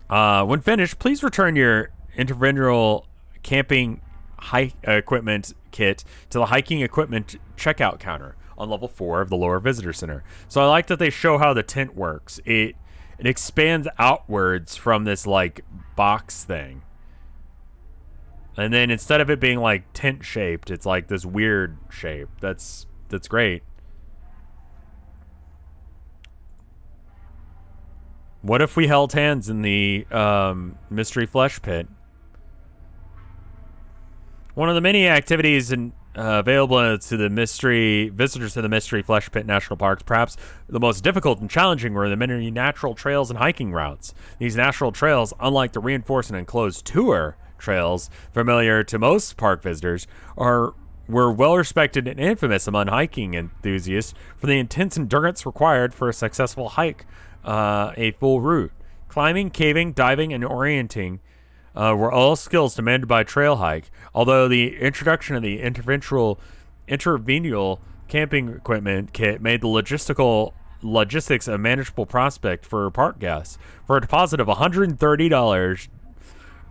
A: When finished, please return your interventional camping equipment kit to the hiking equipment checkout counter on level 4 of the lower visitor center. So I like that they show how the tent works. It expands outwards from this like box thing. And then instead of it being like tent shaped, it's like this weird shape. That's great. What if we held hands in the mystery flesh pit? One of the many activities in available to the visitors to the Mystery Flesh Pit National Parks. Perhaps the most difficult and challenging were the many natural trails and hiking routes. These natural trails, unlike the reinforced and enclosed tour trails familiar to most park visitors, were well respected and infamous among hiking enthusiasts for the intense endurance required for a successful hike, a full route. Climbing, caving, diving, and orienting were all skills demanded by trail hike, although the introduction of the interventional camping equipment kit made the logistics a manageable prospect for park guests. For a deposit of $130,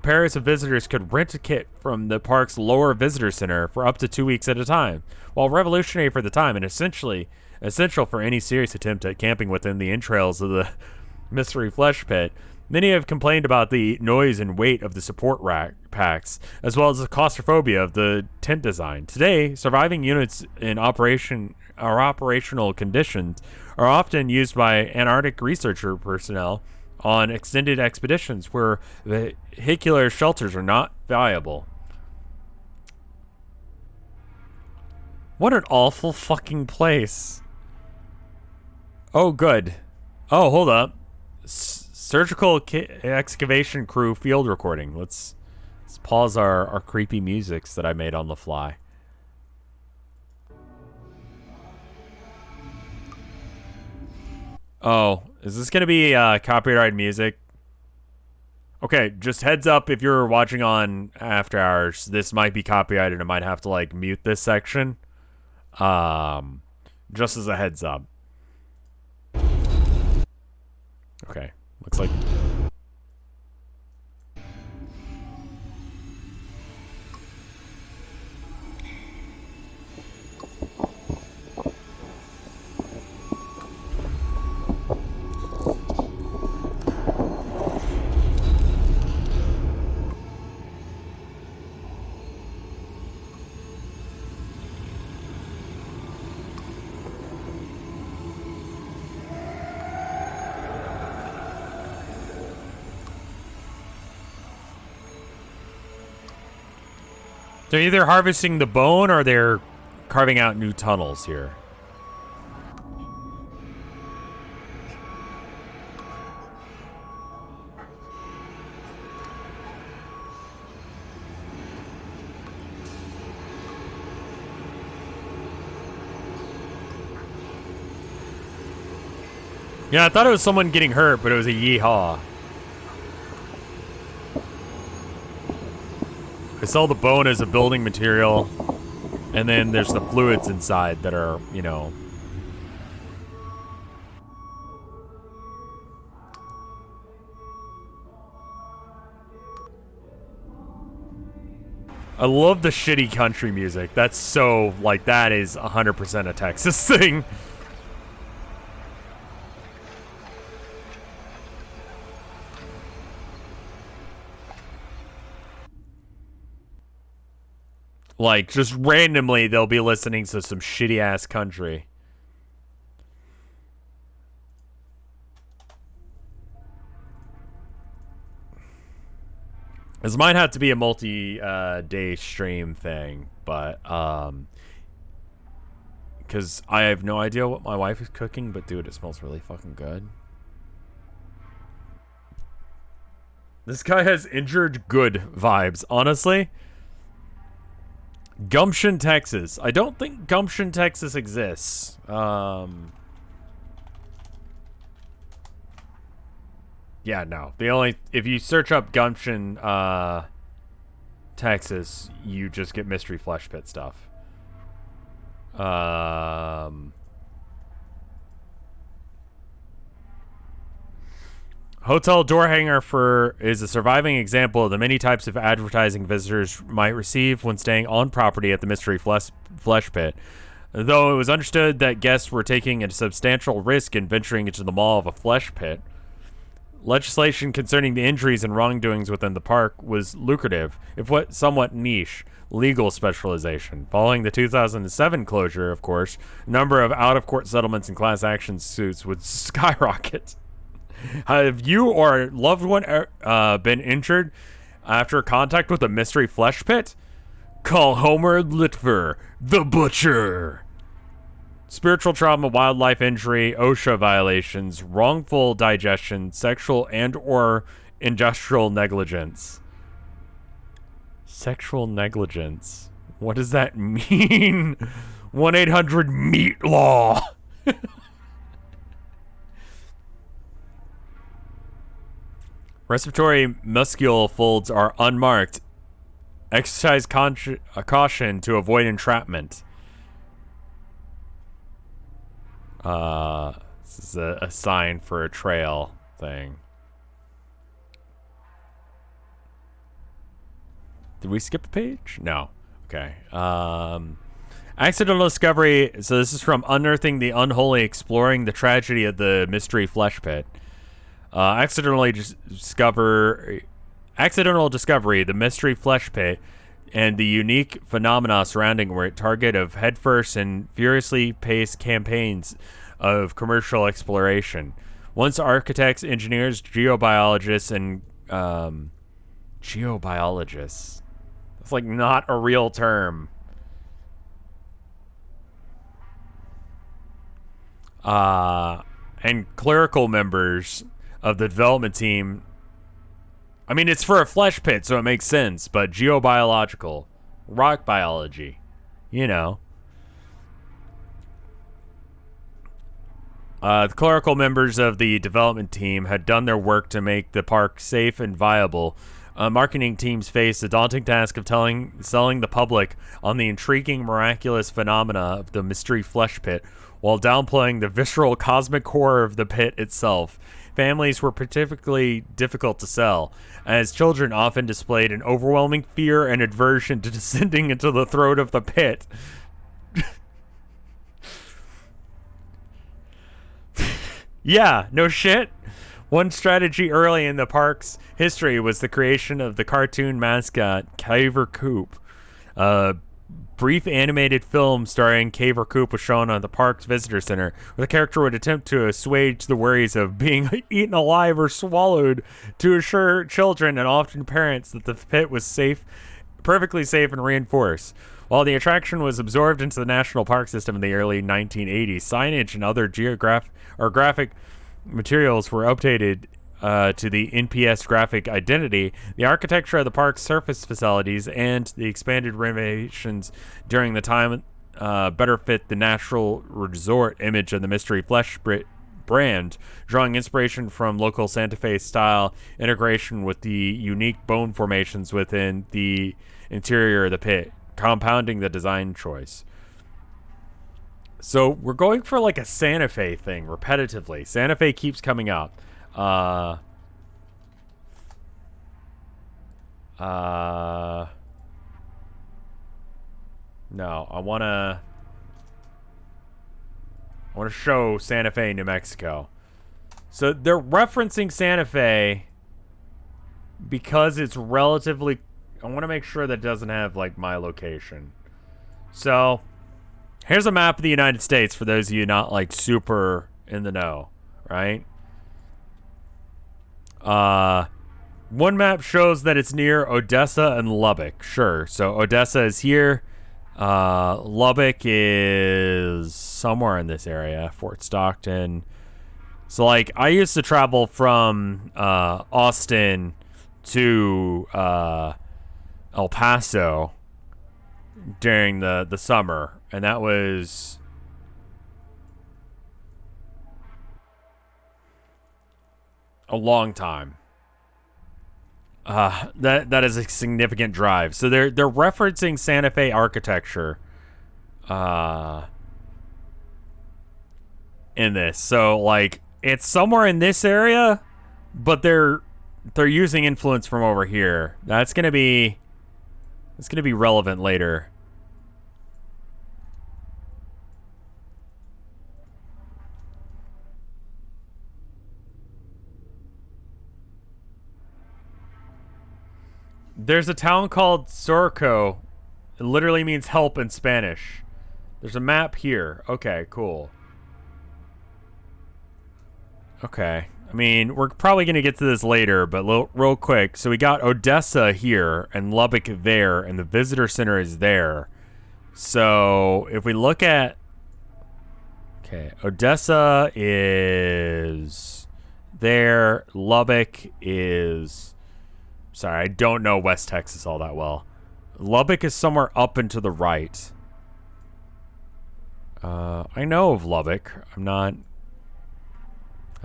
A: pairs of visitors could rent a kit from the park's lower visitor center for up to 2 weeks at a time. While revolutionary for the time and essential for any serious attempt at camping within the entrails of the Mystery Flesh Pit, many have complained about the noise and weight of the support packs, as well as the claustrophobia of the tent design. Today, surviving units in operational conditions are often used by Antarctic researcher personnel on extended expeditions where vehicular shelters are not viable. What an awful fucking place. Oh, good. Oh, hold up. Surgical excavation crew field recording. Let's pause our creepy musics that I made on the fly. Oh, is this gonna be copyrighted music? Okay, just heads up if you're watching on After Hours, this might be copyrighted. I might have to like mute this section. Just as a heads up. Okay, looks like... They're either harvesting the bone or they're carving out new tunnels here. Yeah, I thought it was someone getting hurt, but it was a yeehaw. I sell the bone as a building material, and then there's the fluids inside that are, you know... I love the shitty country music. That's so, like, that is 100% a Texas thing. Like, just randomly, they'll be listening to some shitty-ass country. This might have to be a multi-day stream thing, but, because I have no idea what my wife is cooking, but dude, it smells really fucking good. This guy has injured good vibes, honestly. Gumption, Texas. I don't think Gumption, Texas exists. Yeah, no. If you search up Gumption, Texas, you just get Mystery Flesh Pit stuff. Hotel door hanger is a surviving example of the many types of advertising visitors might receive when staying on property at the Mystery Flesh Pit. Though it was understood that guests were taking a substantial risk in venturing into the maw of a flesh pit, legislation concerning the injuries and wrongdoings within the park was lucrative, if somewhat niche, legal specialization. Following the 2007 closure, of course, the number of out-of-court settlements and class action suits would skyrocket. Have you or a loved one been injured after contact with a mystery flesh pit? Call Homer Litver, the Butcher. Spiritual trauma, wildlife injury, OSHA violations, wrongful digestion, sexual and or industrial negligence. Sexual negligence. What does that mean? 1-800-MEAT-LAW. Respiratory muscule folds are unmarked. Exercise caution to avoid entrapment. This is a sign for a trail thing. Did we skip a page? No. Okay. Accidental discovery. So this is from Unearthing the Unholy, Exploring the Tragedy of the Mystery Flesh Pit. Accidental discovery, the Mystery Flesh Pit, and the unique phenomena surrounding it, target of headfirst and furiously paced campaigns of commercial exploration. Once architects, engineers, geobiologists, and geobiologists. It's like not a real term. And clerical members of the development team. I mean, it's for a flesh pit, so it makes sense, but geobiological, rock biology, you know. The clerical members of the development team had done their work to make the park safe and viable. Marketing teams faced the daunting task of selling the public on the intriguing, miraculous phenomena of the mystery flesh pit, while downplaying the visceral cosmic horror of the pit itself. Families were particularly difficult to sell, as children often displayed an overwhelming fear and aversion to descending into the throat of the pit. Yeah, no shit. One strategy early in the park's history was the creation of the cartoon mascot, Caver Coop. A brief animated film starring Caver Coop was shown on the park's visitor center, where the character would attempt to assuage the worries of being eaten alive or swallowed to assure children and often parents that the pit was safe, perfectly safe and reinforced. While the attraction was absorbed into the national park system in the early 1980s, signage and other graphic materials were updated to the NPS graphic identity. The architecture of the park's surface facilities and the expanded renovations during the time better fit the natural resort image of the Mystery Flesh brand, drawing inspiration from local Santa Fe style integration with the unique bone formations within the interior of the pit, compounding the design choice. So we're going for like a Santa Fe thing repetitively. Santa Fe keeps coming up. No, I want to show Santa Fe, New Mexico. So they're referencing Santa Fe because it's relatively... I want to make sure that doesn't have, like, my location. So, here's a map of the United States for those of you not, like, super in the know, right? One map shows that it's near Odessa and Lubbock. Sure. So, Odessa is here. Lubbock is somewhere in this area. Fort Stockton. So, like, I used to travel from Austin to El Paso during the summer, and that was a long time. That is a significant drive. So they're referencing Santa Fe architecture in this. So like it's somewhere in this area, but they're using influence from over here. It's gonna be relevant later. There's a town called Surco. It literally means help in Spanish. There's a map here. Okay, cool. Okay. I mean, we're probably going to get to this later, but real quick. So we got Odessa here and Lubbock there, and the visitor center is there. So if we look at... Okay, Odessa is there. Lubbock is... Sorry, I don't know West Texas all that well. Lubbock is somewhere up and to the right. I know of Lubbock. I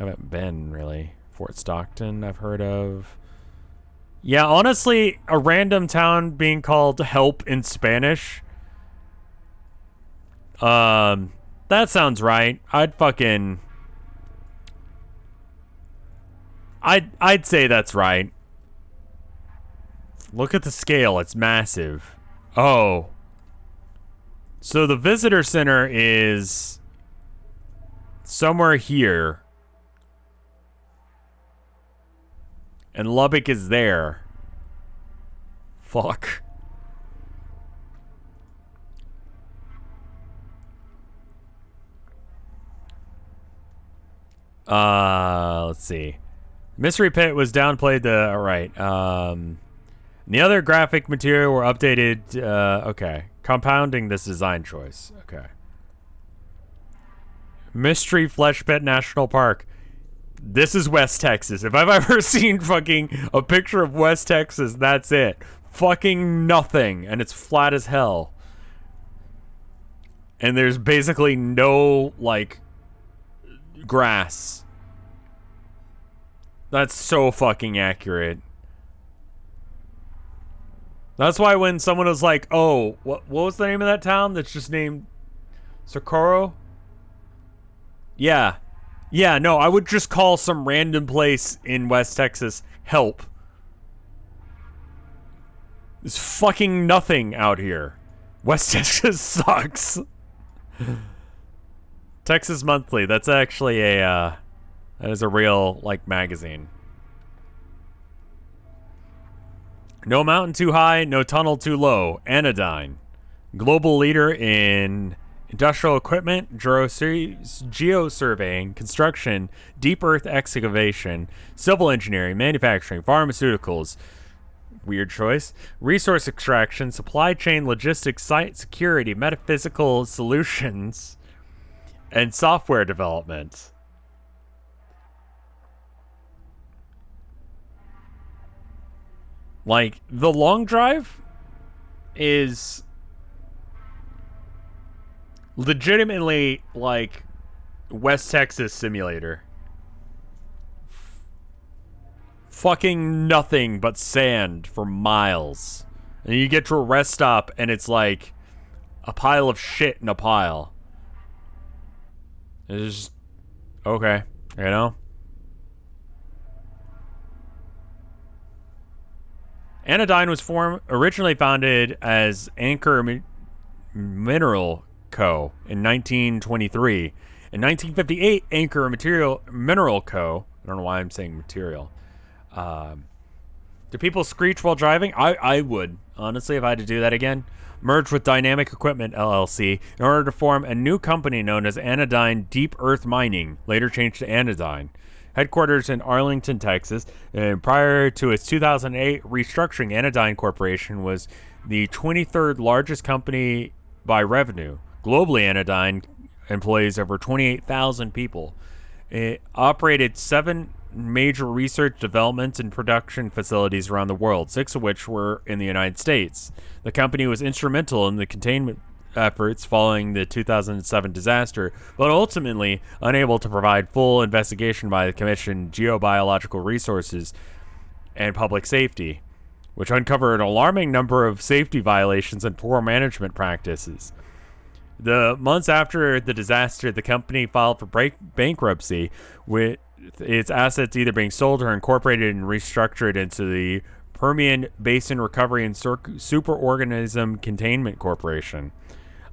A: haven't been, really. Fort Stockton, I've heard of. Yeah, honestly, a random town being called Help in Spanish. That sounds right. I'd say that's right. Look at the scale. It's massive. Oh. So the visitor center is somewhere here. And Lubbock is there. Fuck. Let's see. Mystery Pit was downplayed alright. The other graphic material were updated, okay. Compounding this design choice. Okay. Mystery Flesh Pit National Park. This is West Texas. If I've ever seen fucking a picture of West Texas, that's it. Fucking nothing. And it's flat as hell. And there's basically no, like, grass. That's so fucking accurate. That's why when someone was like, oh, what was the name of that town that's just named Socorro? Yeah. Yeah, no, I would just call some random place in West Texas Help. There's fucking nothing out here. West Texas sucks. Texas Monthly, that's actually that is a real, like, magazine. No mountain too high, no tunnel too low. Anodyne. Global leader in industrial equipment, geosurveying, construction, deep earth excavation, civil engineering, manufacturing, pharmaceuticals. Weird choice. Resource extraction, supply chain logistics, site security, metaphysical solutions, and software development. Like, the long drive is legitimately, like, West Texas simulator. Fucking nothing but sand for miles. And you get to a rest stop and it's like a pile of shit in a pile. It's just, okay, you know? Anodyne was originally founded as Anchor Mineral Co. in 1923. In 1958, Anchor Mineral Co. I don't know why I'm saying material. Do people screech while driving? I would, honestly, if I had to do that again. Merged with Dynamic Equipment LLC in order to form a new company known as Anodyne Deep Earth Mining, later changed to Anodyne. Headquarters in Arlington, Texas, and prior to its 2008 restructuring, Anodyne Corporation was the 23rd largest company by revenue. Globally, Anodyne employs over 28,000 people. It operated 7 major research, development, and production facilities around the world, 6 of which were in the United States. The company was instrumental in the containment efforts following the 2007 disaster, but ultimately unable to provide full investigation by the Commission Geobiological Resources and Public Safety, which uncovered an alarming number of safety violations and poor management practices. The months after the disaster, the company filed for bankruptcy, with its assets either being sold or incorporated and restructured into the Permian Basin Recovery and Superorganism Containment Corporation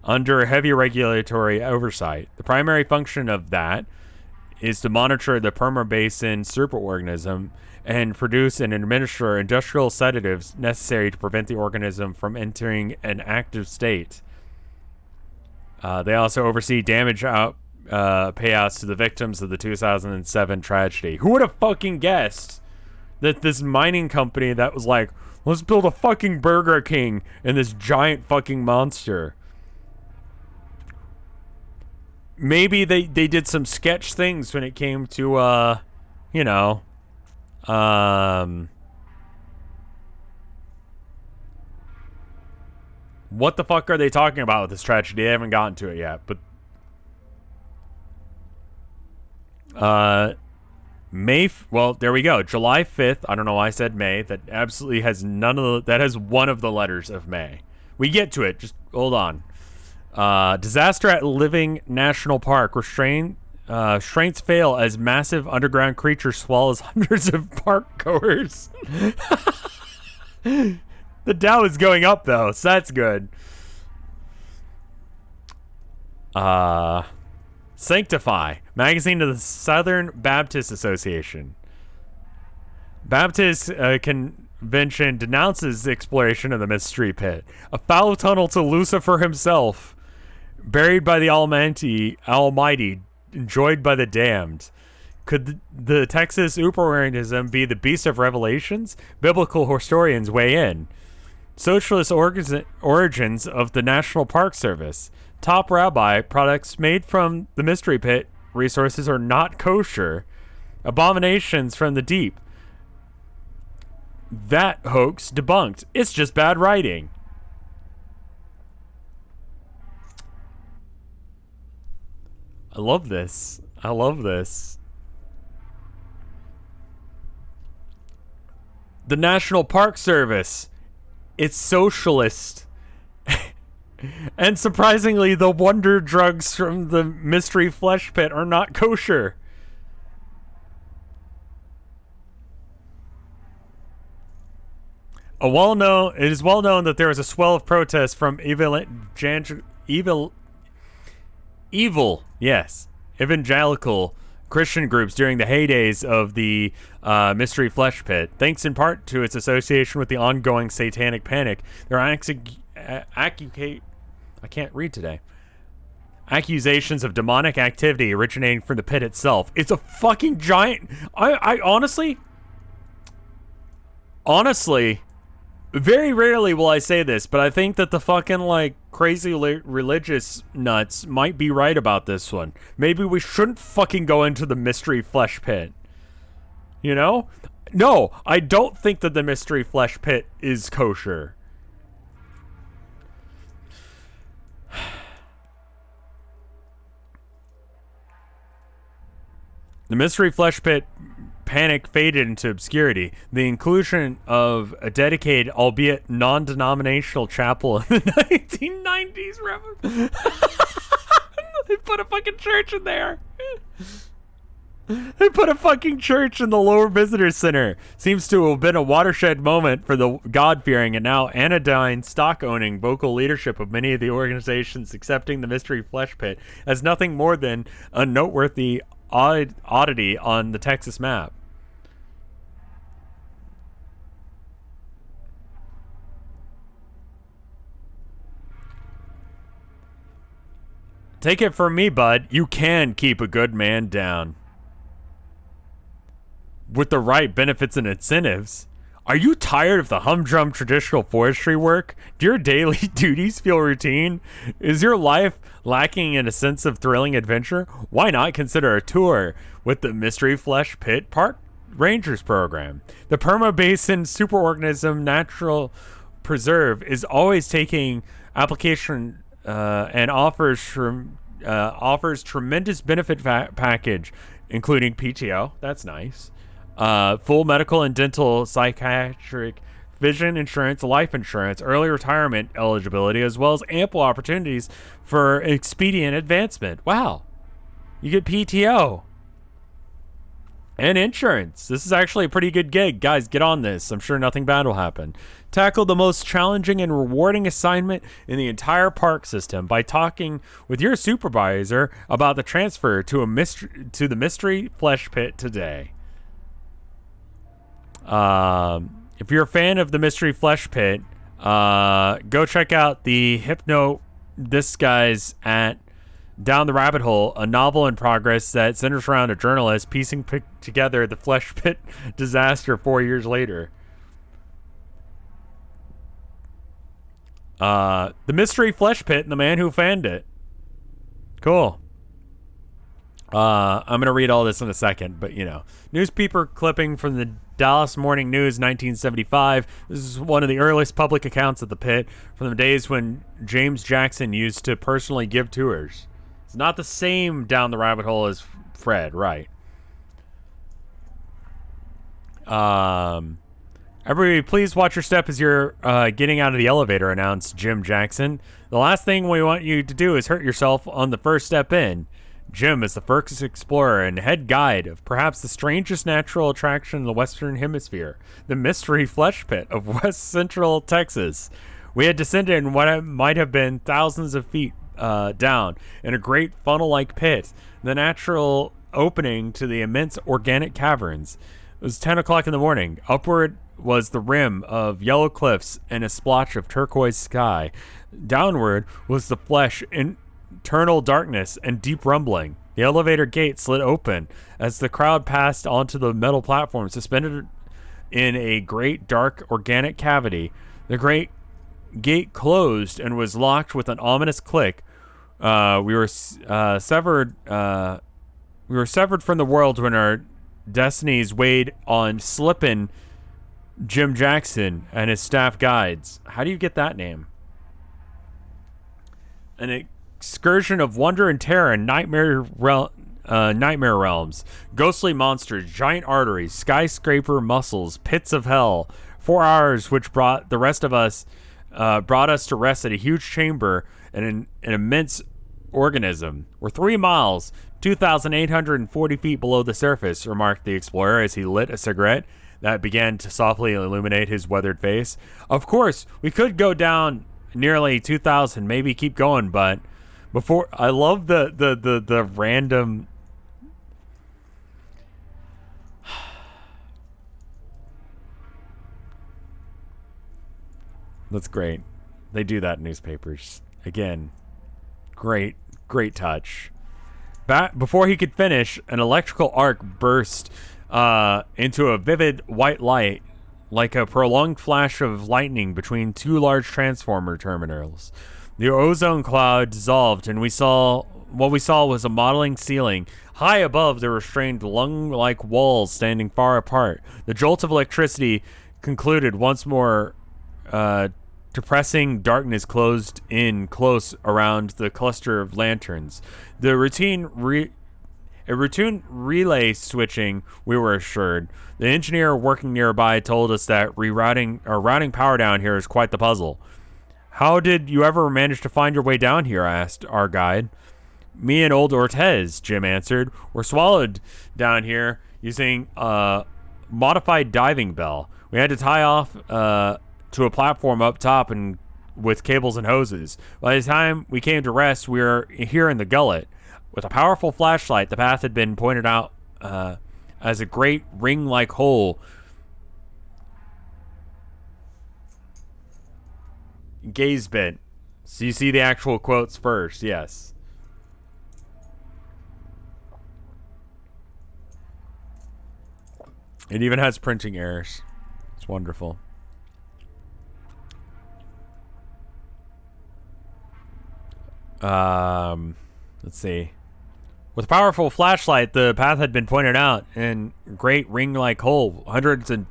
A: under heavy regulatory oversight. The primary function of that is to monitor the Permian Basin superorganism and produce and administer industrial sedatives necessary to prevent the organism from entering an active state. They also oversee damage payouts to the victims of the 2007 tragedy. Who would have fucking guessed that this mining company that was like, let's build a fucking Burger King and this giant fucking monster. Maybe they did some sketch things when it came to, you know, what the fuck are they talking about with this tragedy? They haven't gotten to it yet, but well, there we go. July 5th. I don't know why I said May. That absolutely has that has one of the letters of May. We get to it. Just hold on. Disaster at Living National Park. Restraints fail as massive underground creature swallows hundreds of park goers. The Dow is going up though, so that's good. Sanctify, magazine of the Southern Baptist Association. Baptist Convention denounces exploration of the Mystery Pit, a foul tunnel to Lucifer himself, buried by the Almighty, enjoyed by the damned. Could the Texas Uber-organism be the beast of Revelations? Biblical historians weigh in. Socialist origins of the National Park Service. Top rabbi, products made from the Mystery Pit resources are not kosher. Abominations from the deep. That hoax debunked. It's just bad writing. I love this. I love this. The National Park Service. It's socialist. And surprisingly, the wonder drugs from the Mystery Flesh Pit are not kosher. It is well known that there was a swell of protests from evangelical Christian groups during the heydays of the Mystery Flesh Pit, thanks in part to its association with the ongoing satanic panic. There are I can't read today. Accusations of demonic activity originating from the pit itself. It's a fucking giant. I honestly, very rarely will I say this, but I think that the fucking like crazy religious nuts might be right about this one. Maybe we shouldn't fucking go into the Mystery Flesh Pit. You know? No, I don't think that the Mystery Flesh Pit is kosher. The Mystery Flesh Pit panic faded into obscurity. The inclusion of a dedicated, albeit non-denominational chapel in the 1990s. They put a fucking church in there. They put a fucking church in the lower visitor center. Seems to have been a watershed moment for the God-fearing and now anodyne stock-owning vocal leadership of many of the organizations accepting the Mystery Flesh Pit as nothing more than a noteworthy oddity on the Texas map. Take it from me, bud. You can keep a good man down. With the right benefits and incentives. Are you tired of the humdrum traditional forestry work? Do your daily duties feel routine? Is your life lacking in a sense of thrilling adventure? Why not consider a tour with the Mystery Flesh Pit Park Rangers program? The Perma-Basin Superorganism Natural Preserve is always taking application and offers tremendous benefit package, including PTO. That's nice. Full medical and dental, psychiatric, vision insurance, life insurance, early retirement eligibility, as well as ample opportunities for expedient advancement. Wow. You get PTO and insurance. This is actually a pretty good gig. Guys, get on this. I'm sure nothing bad will happen. Tackle the most challenging and rewarding assignment in the entire park system by talking with your supervisor about the transfer to the Mystery Flesh Pit today. If you're a fan of the Mystery Flesh Pit, go check out the This guy's at Down the Rabbit Hole, a novel in progress that centers around a journalist piecing together the Flesh Pit disaster 4 years later. The mystery Flesh Pit and the man who fanned it. Cool. I'm going to read all this in a second, but newspaper clipping from the Dallas Morning News, 1975. This is one of the earliest public accounts of the pit from the days when James Jackson used to personally give tours. It's not the same Down the Rabbit Hole as Fred, right? Everybody, please watch your step as you're getting out of the elevator, announced Jim Jackson. The last thing we want you to do is hurt yourself on the first step in. Jim is the first explorer and head guide of perhaps the strangest natural attraction in the Western Hemisphere, the mystery Flesh Pit of West Central Texas. We had descended in what might have been thousands of feet down in a great funnel-like pit, the natural opening to the immense organic caverns. It was 10 o'clock in the morning. Upward was the rim of yellow cliffs and a splotch of turquoise sky. Downward was the flesh internal darkness and deep rumbling. The elevator gate slid open as the crowd passed onto the metal platform suspended in a great dark organic cavity. The great gate closed and was locked with an ominous click. We were severed from the world when our destinies weighed on Slippin' Jim Jackson and his staff guides. How do you get that name? An excursion of wonder and terror in nightmare realms. Ghostly monsters, giant arteries, skyscraper muscles, pits of hell. 4 hours which brought us to rest at a huge chamber and an immense organism. We're 3 miles, 2,840 feet below the surface, remarked the explorer as he lit a cigarette that began to softly illuminate his weathered face. Of course, we could go down nearly 2,000, maybe keep going, but before I love the random. That's great. They do that in newspapers. Again, great touch. Before he could finish, an electrical arc burst into a vivid white light, like a prolonged flash of lightning between 2 large transformer terminals. The ozone cloud dissolved, and what we saw was a modeling ceiling. High above, there were strained lung-like walls standing far apart. The jolt of electricity concluded once more. Depressing darkness closed in close around the cluster of lanterns. A routine relay switching, we were assured. The engineer working nearby told us that routing power down here is quite the puzzle. How did you ever manage to find your way down here? I asked our guide. Me and old Ortez, Jim answered. We're swallowed down here using a modified diving bell. We had to tie off to a platform up top and with cables and hoses. By the time we came to rest, we were here in the gullet. With a powerful flashlight, the path had been pointed out as a great ring-like hole. Gaze bit. So you see the actual quotes first, yes. It even has printing errors. It's wonderful. Let's see. With a powerful flashlight, the path had been pointed out in great ring-like hole, hundreds of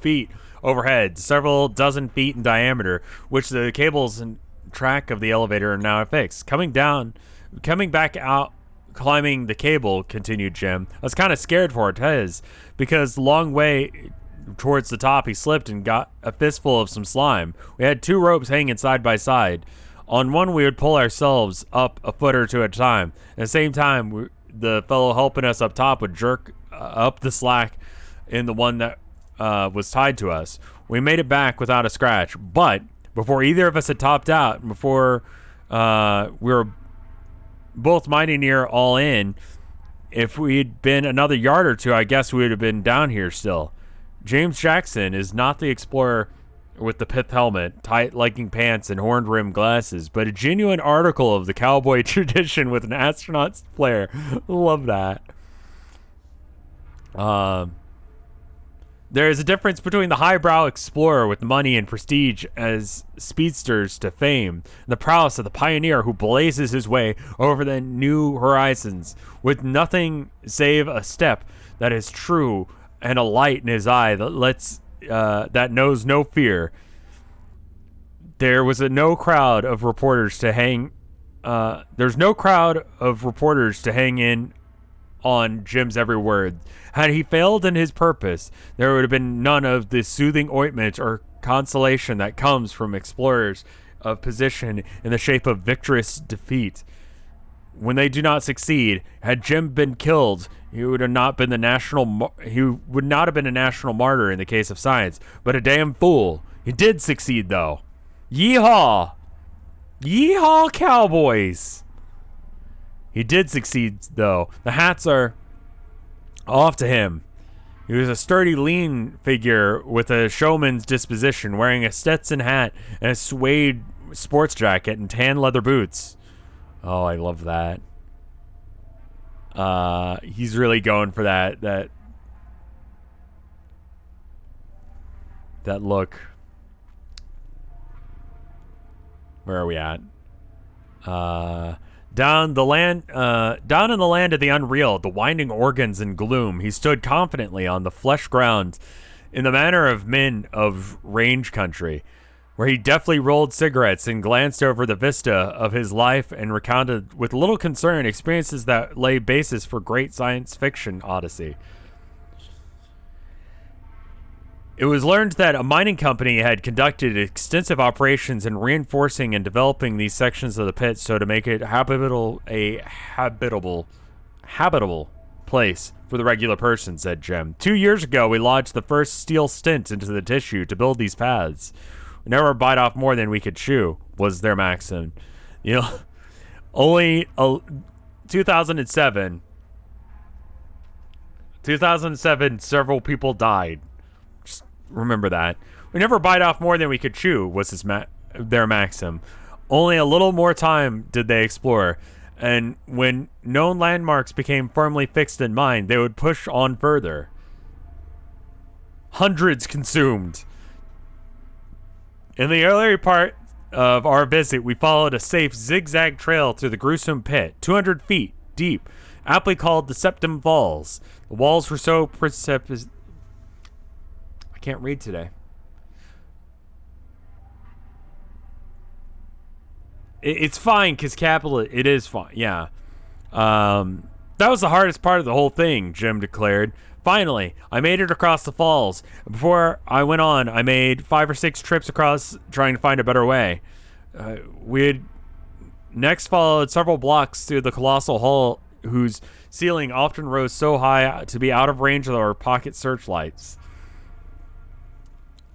A: feet overhead, several dozen feet in diameter, which the cables and track of the elevator are now affixed. Coming back out, climbing the cable, continued Jim. I was kind of scared for Ortez, because the long way towards the top, he slipped and got a fistful of some slime. We had 2 ropes hanging side by side. On one, we would pull ourselves up a foot or two at a time. At the same time, the fellow helping us up top would jerk up the slack in the one that was tied to us. We made it back without a scratch, but before either of us had topped out, and before we were both mighty near all in, if we'd been another yard or two, I guess we would have been down here still. James Jackson is not the explorer with the pith helmet, tight legging pants, and horn-rimmed glasses, but a genuine article of the cowboy tradition with an astronaut's flair. Love that. There is a difference between the highbrow explorer with money and prestige as speedsters to fame, and the prowess of the pioneer who blazes his way over the new horizons with nothing save a step that is true and a light in his eye that knows no fear. There was no crowd of reporters to hang. There's no crowd of reporters to hang in on Jim's every word. Had he failed in his purpose, there would have been none of the soothing ointment or consolation that comes from explorers of position in the shape of victorious defeat. When they do not succeed, had Jim been killed, he would not have been a national martyr in the case of science, but a damn fool. He did succeed, though. Yeehaw! Yeehaw, cowboys! He did succeed, though. The hats are off to him. He was a sturdy, lean figure with a showman's disposition, wearing a Stetson hat and a suede sports jacket and tan leather boots. Oh, I love that. He's really going for that look. Where are we at? Down in the land of the unreal, the winding organs and gloom, he stood confidently on the flesh ground in the manner of men of range country, where he deftly rolled cigarettes and glanced over the vista of his life and recounted with little concern experiences that lay basis for great science fiction odyssey. It was learned that a mining company had conducted extensive operations in reinforcing and developing these sections of the pit so to make it habitable place for the regular person, said Jim. 2 years ago, we lodged the first steel stint into the tissue to build these paths. We never bite off more than we could chew, was their maxim. You know, only 2007, several people died. Remember that. We never bite off more than we could chew, was their maxim. Only a little more time did they explore, and when known landmarks became firmly fixed in mind, they would push on further. Hundreds consumed. In the earlier part of our visit, we followed a safe zigzag trail through the gruesome pit, 200 feet deep, aptly called the Septum Falls. The walls were so precipitous. Can't read today. It's fine because it is fine. Yeah. That was the hardest part of the whole thing, Jim declared. Finally, I made it across the falls. Before I went on, I made 5 or 6 trips across trying to find a better way. We had next followed several blocks through the colossal hall whose ceiling often rose so high to be out of range of our pocket searchlights.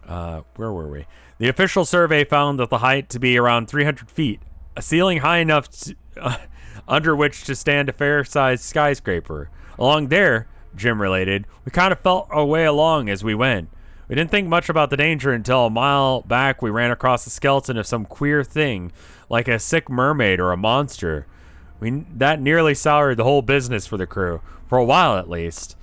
A: Where were we? The official survey found that the height to be around 300 feet, a ceiling high enough under which to stand a fair-sized skyscraper. Along there, Jim related, we kind of felt our way along as we went. We didn't think much about the danger until a mile back we ran across the skeleton of some queer thing, like a sick mermaid or a monster. That nearly soured the whole business for the crew, for a while at least.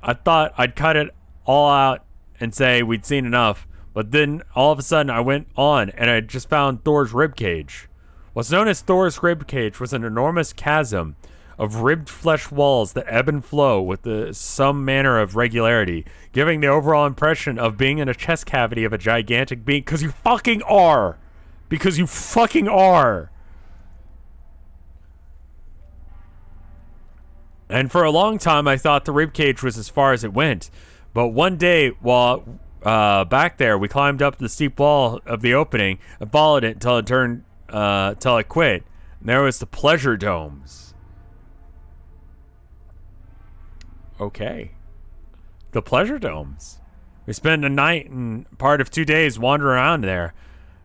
A: I thought I'd cut it all out and say we'd seen enough, but then all of a sudden I went on and I just found Thor's ribcage. What's known as Thor's ribcage was an enormous chasm of ribbed flesh walls that ebb and flow with some manner of regularity, giving the overall impression of being in a chest cavity of a gigantic being. Because you fucking are! Because you fucking are! And for a long time I thought the ribcage was as far as it went. But one day, while back there, we climbed up the steep wall of the opening and followed it until it quit. And there was the pleasure domes. Okay. The pleasure domes. We spent a night and part of 2 days wandering around there,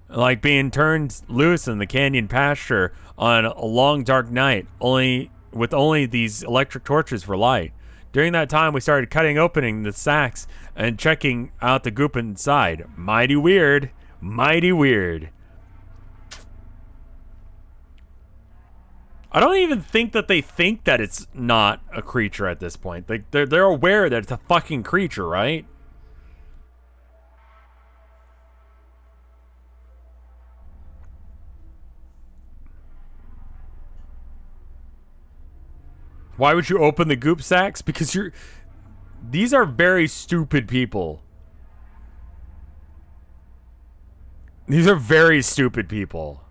A: like being turned loose in the canyon pasture on a long dark night, with only these electric torches for light. During that time, we started opening the sacks and checking out the goop inside. Mighty weird. Mighty weird. I don't even think that they think that it's not a creature at this point. Like they're aware that it's a fucking creature, right? Why would you open the goop sacks? Because these are very stupid people. These are very stupid people.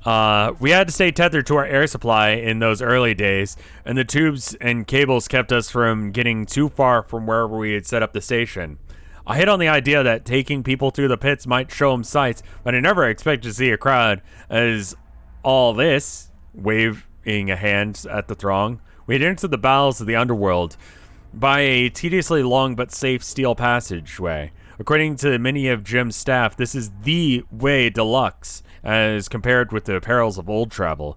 A: We had to stay tethered to our air supply in those early days, and the tubes and cables kept us from getting too far from wherever we had set up the station. I hit on the idea that taking people through the pits might show them sights, but I never expected to see a crowd as all this, waving a hand at the throng. We had entered the bowels of the underworld by a tediously long but safe steel passageway. According to many of Jim's staff, this is the way deluxe as compared with the perils of old travel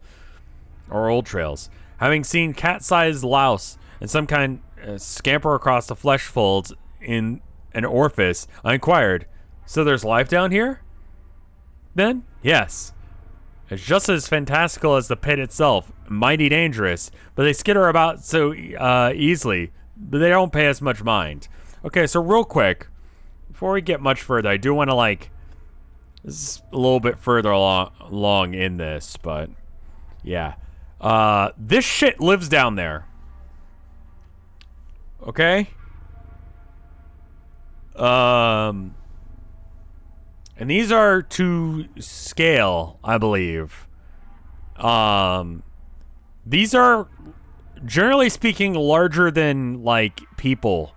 A: or old trails. Having seen cat-sized louse and some kind scamper across the flesh folds in an orifice, I inquired, "So there's life down here?" Then, yes. It's just as fantastical as the pit itself, mighty dangerous, but they skitter about so easily, but they don't pay us much mind. Okay, so real quick, before we get much further, I do want to this is a little bit further along in this, but yeah. This shit lives down there. Okay? And these are to scale, I believe. These are, generally speaking, larger than, people.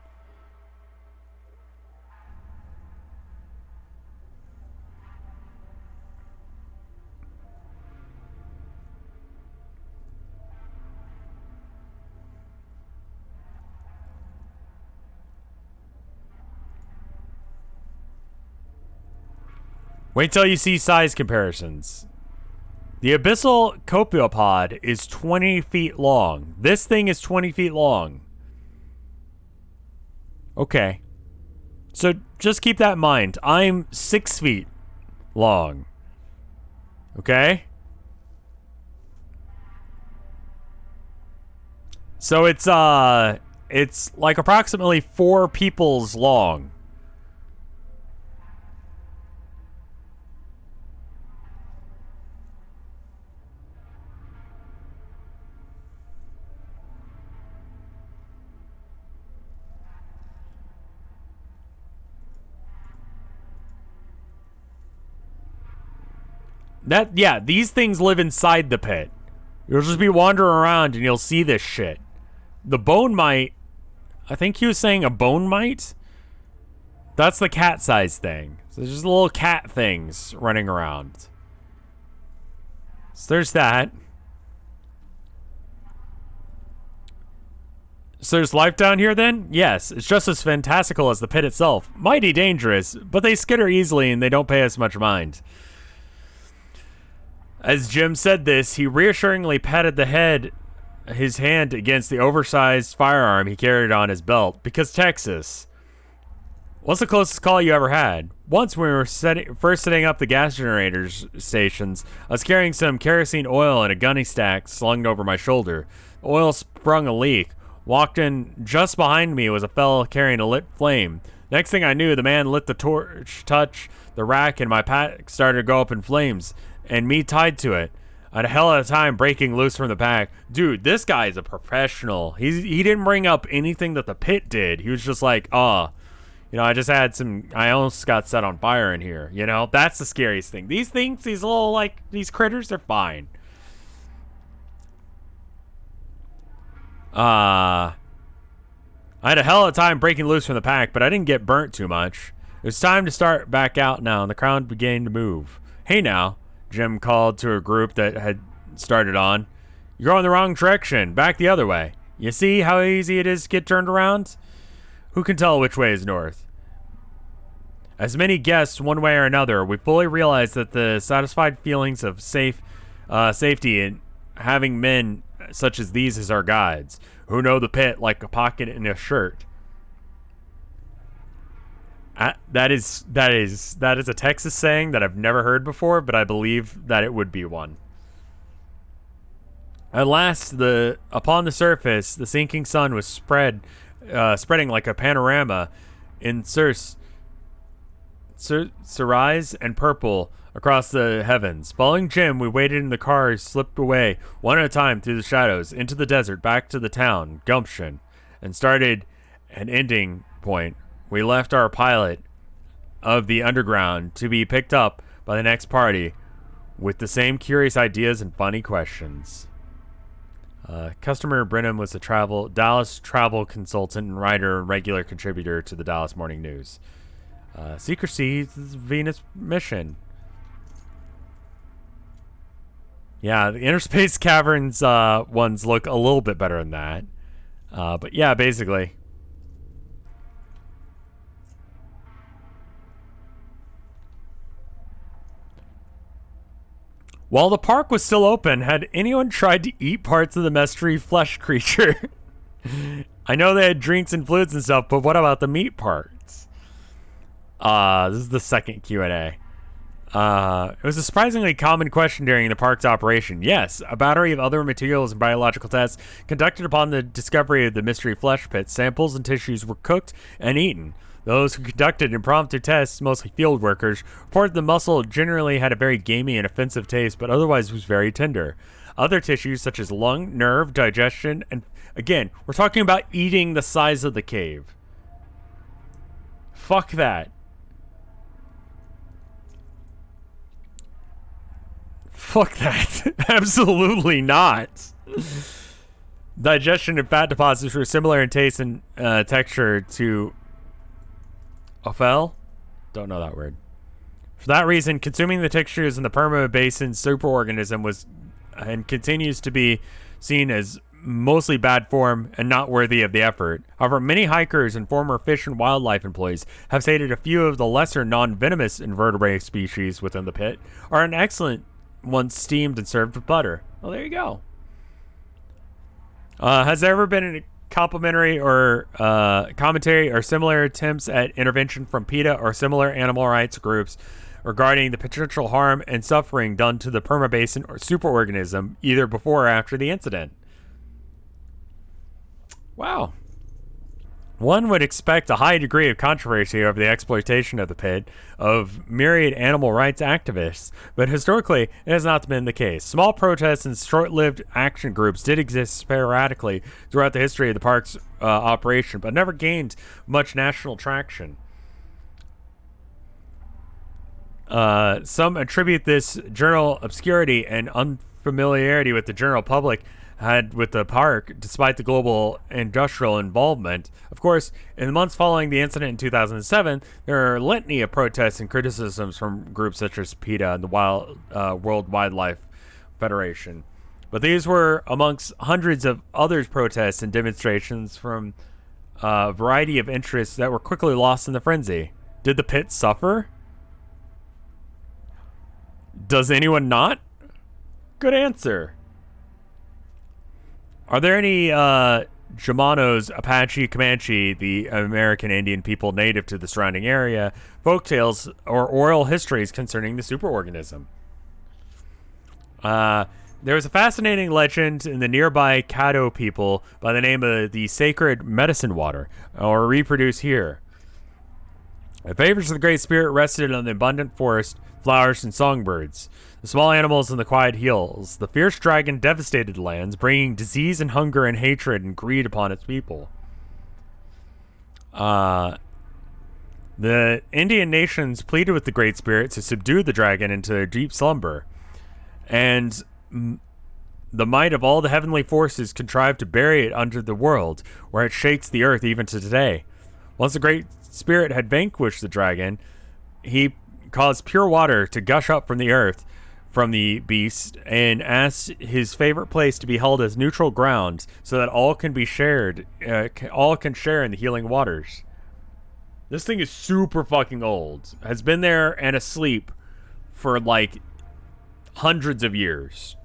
A: Wait till you see size comparisons. The Abyssal Cocopod is 20 feet long. This thing is 20 feet long. Okay. So just keep that in mind. I'm 6 feet long. Okay? So it's like approximately 4 people's long. Yeah, these things live inside the pit. You'll just be wandering around and you'll see this shit. The bone mite, I think he was saying a bone mite? That's the cat-sized thing. So there's just little cat things running around. So there's that. So there's life down here then? Yes, it's just as fantastical as the pit itself. Mighty dangerous, but they skitter easily and they don't pay us much mind. As Jim said this, he reassuringly patted his hand against the oversized firearm he carried on his belt. Because Texas. What's the closest call you ever had? Once when we were first setting up the gas generators stations, I was carrying some kerosene oil in a gunny stack slung over my shoulder. The oil sprung a leak. Walked in just behind me was a fellow carrying a lit flame. Next thing I knew, the man lit the torch, touched the rack, and my pack started to go up in flames. And me tied to it. I had a hell of a time breaking loose from the pack. Dude, this guy is a professional. He didn't bring up anything that the pit did. He was just like, I just had I almost got set on fire in here. That's the scariest thing. These things, these little, these critters, they're fine. I had a hell of a time breaking loose from the pack, but I didn't get burnt too much. It was time to start back out now, and the crowd began to move. Hey now. Jim called to a group that had started on. You're going the wrong direction. Back the other way. You see how easy it is to get turned around? Who can tell which way is north? As many guessed one way or another, we fully realized that the satisfied feelings of safety and having men such as these as our guides, who know the pit like a pocket in a shirt. That is a Texas saying that I've never heard before, but I believe that it would be one. At last, upon the surface, the sinking sun was spreading like a panorama in cerise and purple across the heavens. Following Jim, we waited in the cars, slipped away one at a time through the shadows, into the desert, back to the town, Gumption, and started an ending point. We left our pilot of the underground to be picked up by the next party with the same curious ideas and funny questions. Customer Brenham was a Dallas travel consultant and writer and regular contributor to the Dallas Morning News. Secrecy is Venus mission. Yeah, the Interspace Caverns ones look a little bit better than that. But yeah, basically. While the park was still open, had anyone tried to eat parts of the mystery flesh creature? I know they had drinks and fluids and stuff, but what about the meat parts? This is the second Q&A. It was a surprisingly common question during the park's operation. Yes, a battery of other materials and biological tests conducted upon the discovery of the mystery flesh pit. Samples and tissues were cooked and eaten. Those who conducted impromptu tests, mostly field workers, reported the muscle generally had a very gamey and offensive taste, but otherwise was very tender. Other tissues, such as lung, nerve, digestion, and again, we're talking about eating the size of the cave. Fuck that. Fuck that. Absolutely not. Digestion and fat deposits were similar in taste and texture to Ophel? Don't know that word. For that reason, consuming the textures in the Perma Basin superorganism was and continues to be seen as mostly bad form and not worthy of the effort. However, many hikers and former fish and wildlife employees have stated a few of the lesser non-venomous invertebrate species within the pit are an excellent once steamed and served with butter. Well, there you go. Has there ever been a complimentary or commentary or similar attempts at intervention from PETA or similar animal rights groups regarding the potential harm and suffering done to the permabasin or superorganism either before or after the incident? Wow. One would expect a high degree of controversy over the exploitation of the pit of myriad animal rights activists, but historically it has not been the case. Small protests and short-lived action groups did exist sporadically throughout the history of the park's operation, but never gained much national traction. Some attribute this general obscurity and unfamiliarity with the general public had with the park, despite the global industrial involvement. Of course, in the months following the incident in 2007, there are a litany of protests and criticisms from groups such as PETA and the World Wildlife Federation. But these were amongst hundreds of other protests and demonstrations from a variety of interests that were quickly lost in the frenzy. Did the pit suffer? Does anyone not? Good answer. Are there any Jamanos, Apache, Comanche, the American Indian people native to the surrounding area, folktales or oral histories concerning the superorganism? There was a fascinating legend in the nearby Caddo people by the name of the sacred medicine water, or reproduced here. The favors of the Great Spirit rested on the abundant forest, flowers, and songbirds, the small animals in the quiet hills. The fierce dragon devastated lands, bringing disease and hunger and hatred and greed upon its people. The Indian nations pleaded with the Great Spirit to subdue the dragon into their deep slumber, and the might of all the heavenly forces contrived to bury it under the world, where it shakes the earth even to today. Once the Great Spirit had vanquished the dragon, he caused pure water to gush up from the earth from the beast and asked his favorite place to be held as neutral ground so that all can be shared, all can share in the healing waters. This thing is super fucking old. Has been there and asleep for like hundreds of years.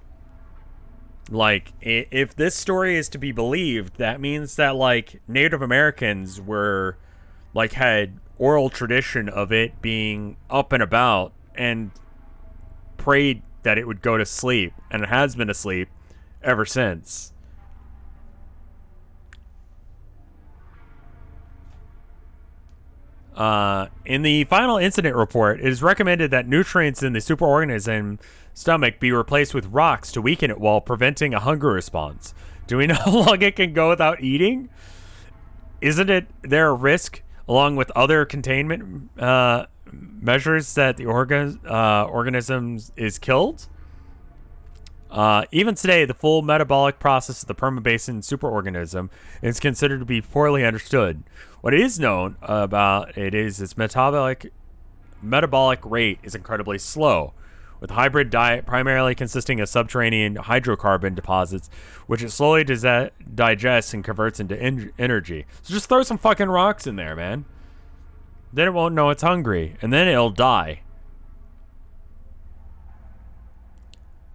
A: Like, if this story is to be believed, that means that, like, Native Americans were, like, had oral tradition of it being up and about and prayed that it would go to sleep, and it has been asleep ever since. In the final incident report, it is recommended that nutrients in the superorganism stomach be replaced with rocks to weaken it while preventing a hunger response. Do we know how long it can go without eating? Isn't it there a risk, along with other containment measures, that the organism is killed? Even today, the full metabolic process of the permabasin superorganism is considered to be poorly understood. What is known about it is its metabolic rate is incredibly slow, with a hybrid diet primarily consisting of subterranean hydrocarbon deposits, which it slowly digests and converts into energy. So just throw some fucking rocks in there, man. Then it won't know it's hungry, and then it'll die.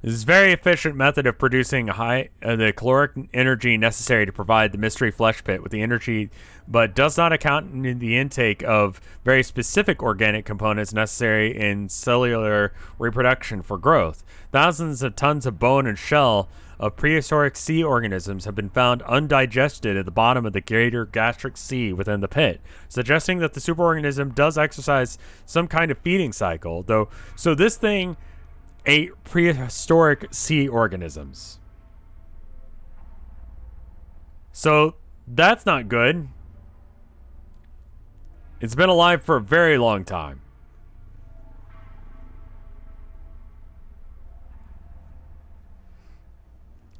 A: This is a very efficient method of producing the caloric energy necessary to provide the mystery flesh pit with the energy, but does not account in the intake of very specific organic components necessary in cellular reproduction for growth. Thousands of tons of bone and shell of prehistoric sea organisms have been found undigested at the bottom of the greater gastric sea within the pit, suggesting that the superorganism does exercise some kind of feeding cycle, though. So this thing ate prehistoric sea organisms. So that's not good. It's been alive for a very long time.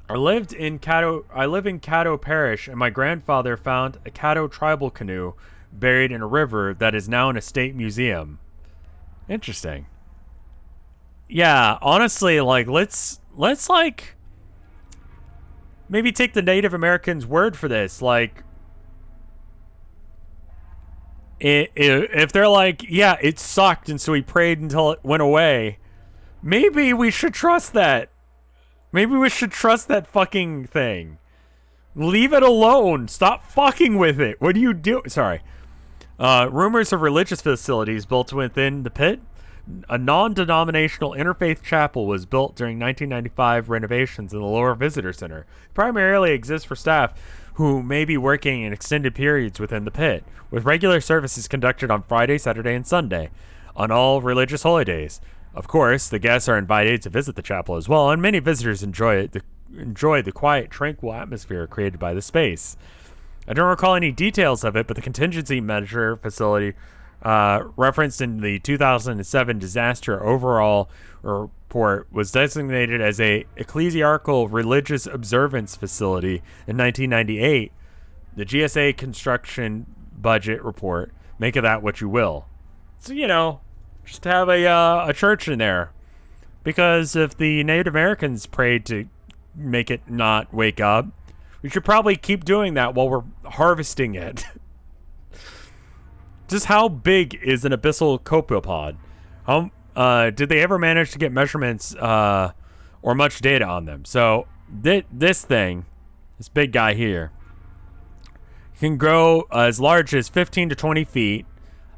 A: I live in Caddo Parish, and my grandfather found a Caddo tribal canoe buried in a river that is now in a state museum. Interesting. Yeah, honestly, like, let's like maybe take the Native Americans' word for this. Like, if they're like, yeah, it sucked, and so we prayed until it went away, maybe we should trust that. Maybe we should trust that fucking thing. Leave it alone. Stop fucking with it. What do you do? Sorry. Rumors of religious facilities built within the pit. A non-denominational interfaith chapel was built during 1995 renovations in the lower visitor center. It primarily exists for staff who may be working in extended periods within the pit, with regular services conducted on Friday, Saturday, and Sunday, on all religious holidays. Of course, the guests are invited to visit the chapel as well, and many visitors enjoy the quiet, tranquil atmosphere created by the space. I don't recall any details of it, but the contingency measure facility referenced in the 2007 disaster overall report was designated as a ecclesiastical religious observance facility in 1998. The GSA construction budget report, make of that what you will. So, you know, just have a church in there, because if the Native Americans prayed to make it not wake up, we should probably keep doing that while we're harvesting it. Just how big is an Abyssal Cocopod? Did they ever manage to get measurements or much data on them? So this big guy here, can grow as large as 15 to 20 feet,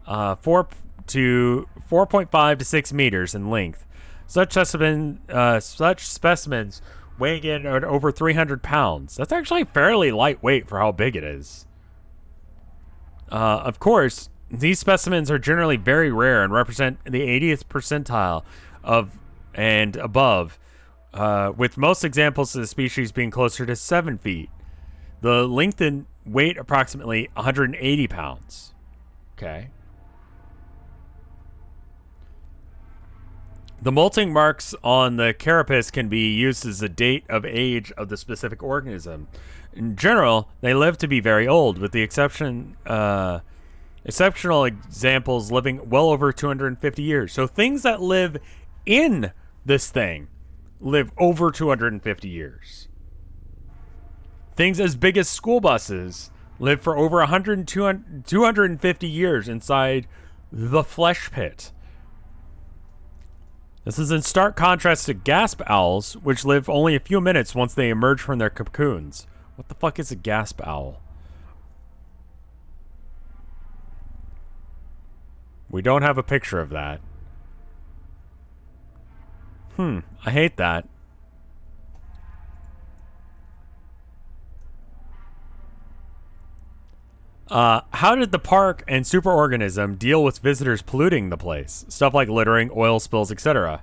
A: 4.5 to 6 meters in length. Such specimens weighing in at over 300 pounds. That's actually fairly lightweight for how big it is. Of course, these specimens are generally very rare and represent the 80th percentile of and above, with most examples of the species being closer to 7 feet. The length and weight approximately 180 pounds. Okay. The molting marks on the carapace can be used as a date of age of the specific organism. In general, they live to be very old, with the exceptional examples living well over 250 years. So things that live in this thing live over 250 years. Things as big as school buses live for over 250 years inside the flesh pit. This is in stark contrast to gasp owls, which live only a few minutes once they emerge from their cocoons. What the fuck is a gasp owl? We don't have a picture of that. I hate that. How did the park and superorganism deal with visitors polluting the place? Stuff like littering, oil spills, etc.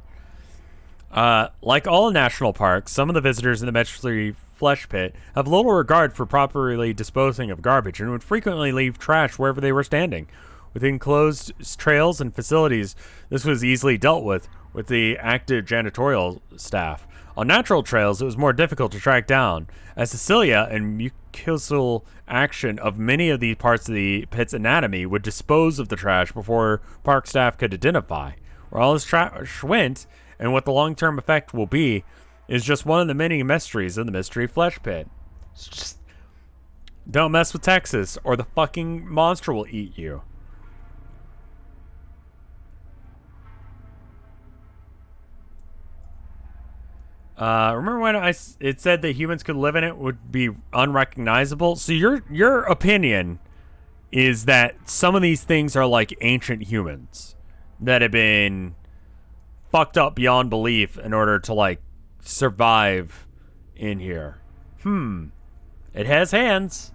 A: Like all national parks, some of the visitors in the Metro Flesh Pit have little regard for properly disposing of garbage and would frequently leave trash wherever they were standing. With enclosed trails and facilities, this was easily dealt with the active janitorial staff. On natural trails, it was more difficult to track down, as the cilia and mucosal action of many of the parts of the pit's anatomy would dispose of the trash before park staff could identify. Where all this trash went, and what the long-term effect will be, is just one of the many mysteries of the Mystery Flesh Pit. Just don't mess with Texas, or the fucking monster will eat you. Remember when it said that humans could live in it would be unrecognizable? So your opinion is that some of these things are like ancient humans that have been fucked up beyond belief in order to like survive in here. It has hands.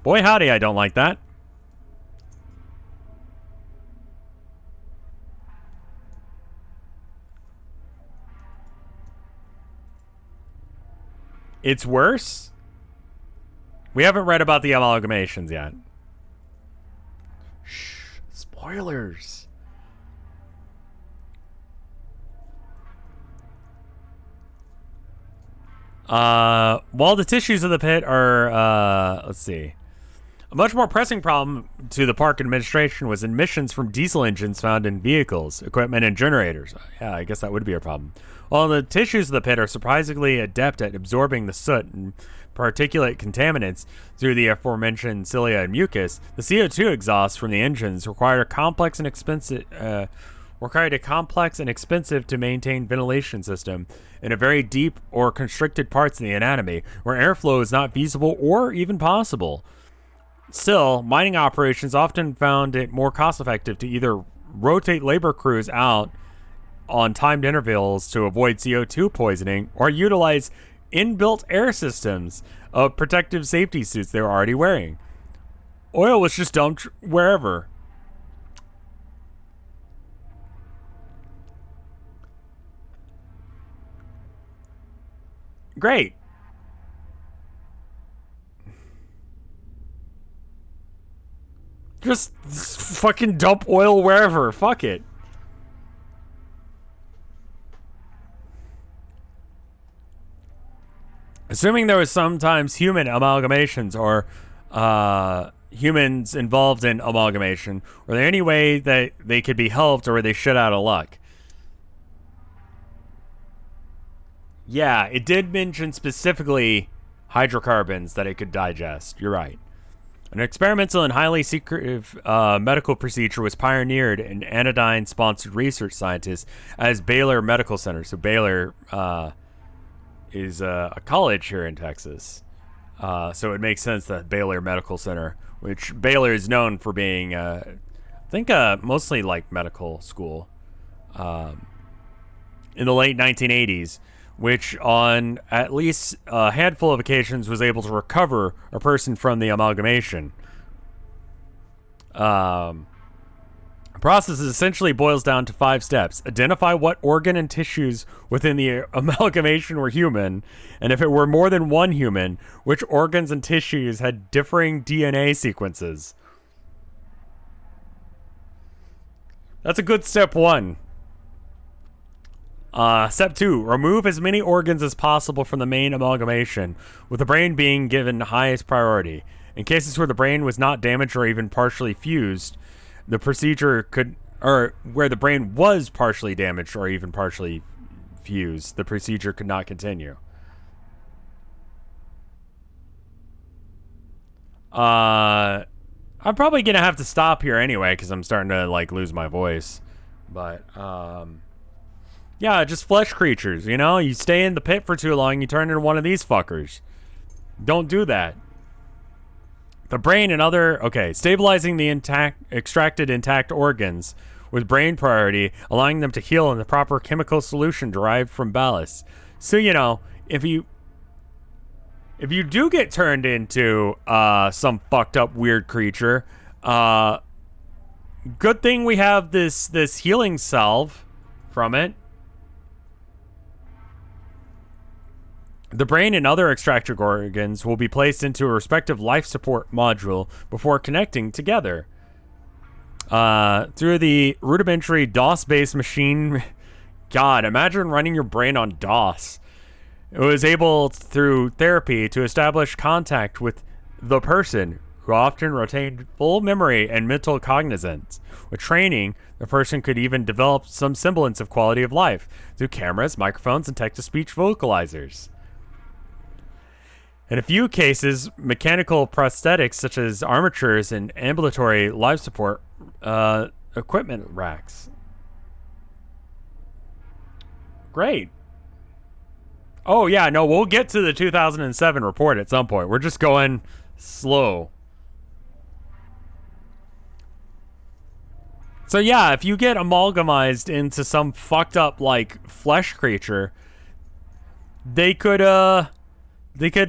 A: Boy howdy, I don't like that. It's worse? We haven't read about the amalgamations yet. Shh. Spoilers. While the tissues of the pit are, let's see. A much more pressing problem to the park administration was emissions from diesel engines found in vehicles, equipment, and generators. Yeah, I guess that would be a problem. While the tissues of the pit are surprisingly adept at absorbing the soot and particulate contaminants through the aforementioned cilia and mucus, the CO2 exhaust from the engines required a complex and expensive to maintain ventilation system in a very deep or constricted parts of the anatomy where airflow is not feasible or even possible. Still, mining operations often found it more cost-effective to either rotate labor crews out on timed intervals to avoid CO2 poisoning or utilize inbuilt air systems of protective safety suits they were already wearing. Oil was just dumped wherever. Great. Just fucking dump oil wherever. Fuck it. Assuming there was sometimes human amalgamations or humans involved in amalgamation, were there any way that they could be helped or were they shit out of luck? Yeah, it did mention specifically hydrocarbons that it could digest. You're right. An experimental and highly secretive medical procedure was pioneered in anodyne-sponsored research scientists as Baylor Medical Center. So Baylor is a college here in Texas. So it makes sense that Baylor Medical Center, which Baylor is known for being, I think, mostly like medical school, in the late 1980s, which on at least a handful of occasions was able to recover a person from the amalgamation. The process essentially boils down to 5 steps. Identify what organ and tissues within the amalgamation were human, and if it were more than one human, which organs and tissues had differing DNA sequences. That's a good step 1. Step 2, remove as many organs as possible from the main amalgamation, with the brain being given highest priority. In cases where the brain was not damaged or even partially fused, the procedure could, or where the brain was partially damaged or even partially fused, the procedure could not continue. I'm probably gonna have to stop here anyway because I'm starting to like lose my voice. But yeah, just flesh creatures. You know, you stay in the pit for too long, you turn into one of these fuckers. Don't do that. The brain and other stabilizing the extracted intact organs with brain priority, allowing them to heal in the proper chemical solution derived from ballast. So you know, if you do get turned into some fucked up weird creature, good thing we have this healing salve from it. The brain and other extracted organs will be placed into a respective life support module before connecting together. Through the rudimentary DOS-based machine. God, imagine running your brain on DOS. It was able, through therapy, to establish contact with the person, who often retained full memory and mental cognizance. With training, the person could even develop some semblance of quality of life through cameras, microphones, and text-to-speech vocalizers. In a few cases, mechanical prosthetics such as armatures and ambulatory life support equipment racks. Great. Oh, yeah, no, we'll get to the 2007 report at some point. We're just going slow. So, yeah, if you get amalgamized into some fucked up, like, flesh creature, they could,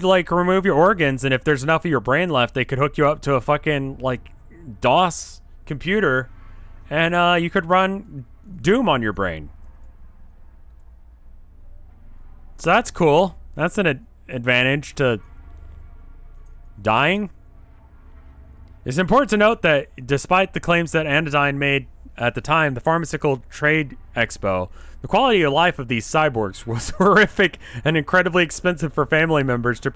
A: like, remove your organs, and if there's enough of your brain left, they could hook you up to a fucking, like, DOS computer, and, you could run Doom on your brain. So that's cool. That's an advantage to dying. It's important to note that despite the claims that Anodyne made at the time, the Pharmaceutical Trade Expo, the quality of life of these cyborgs was horrific and incredibly expensive for family members to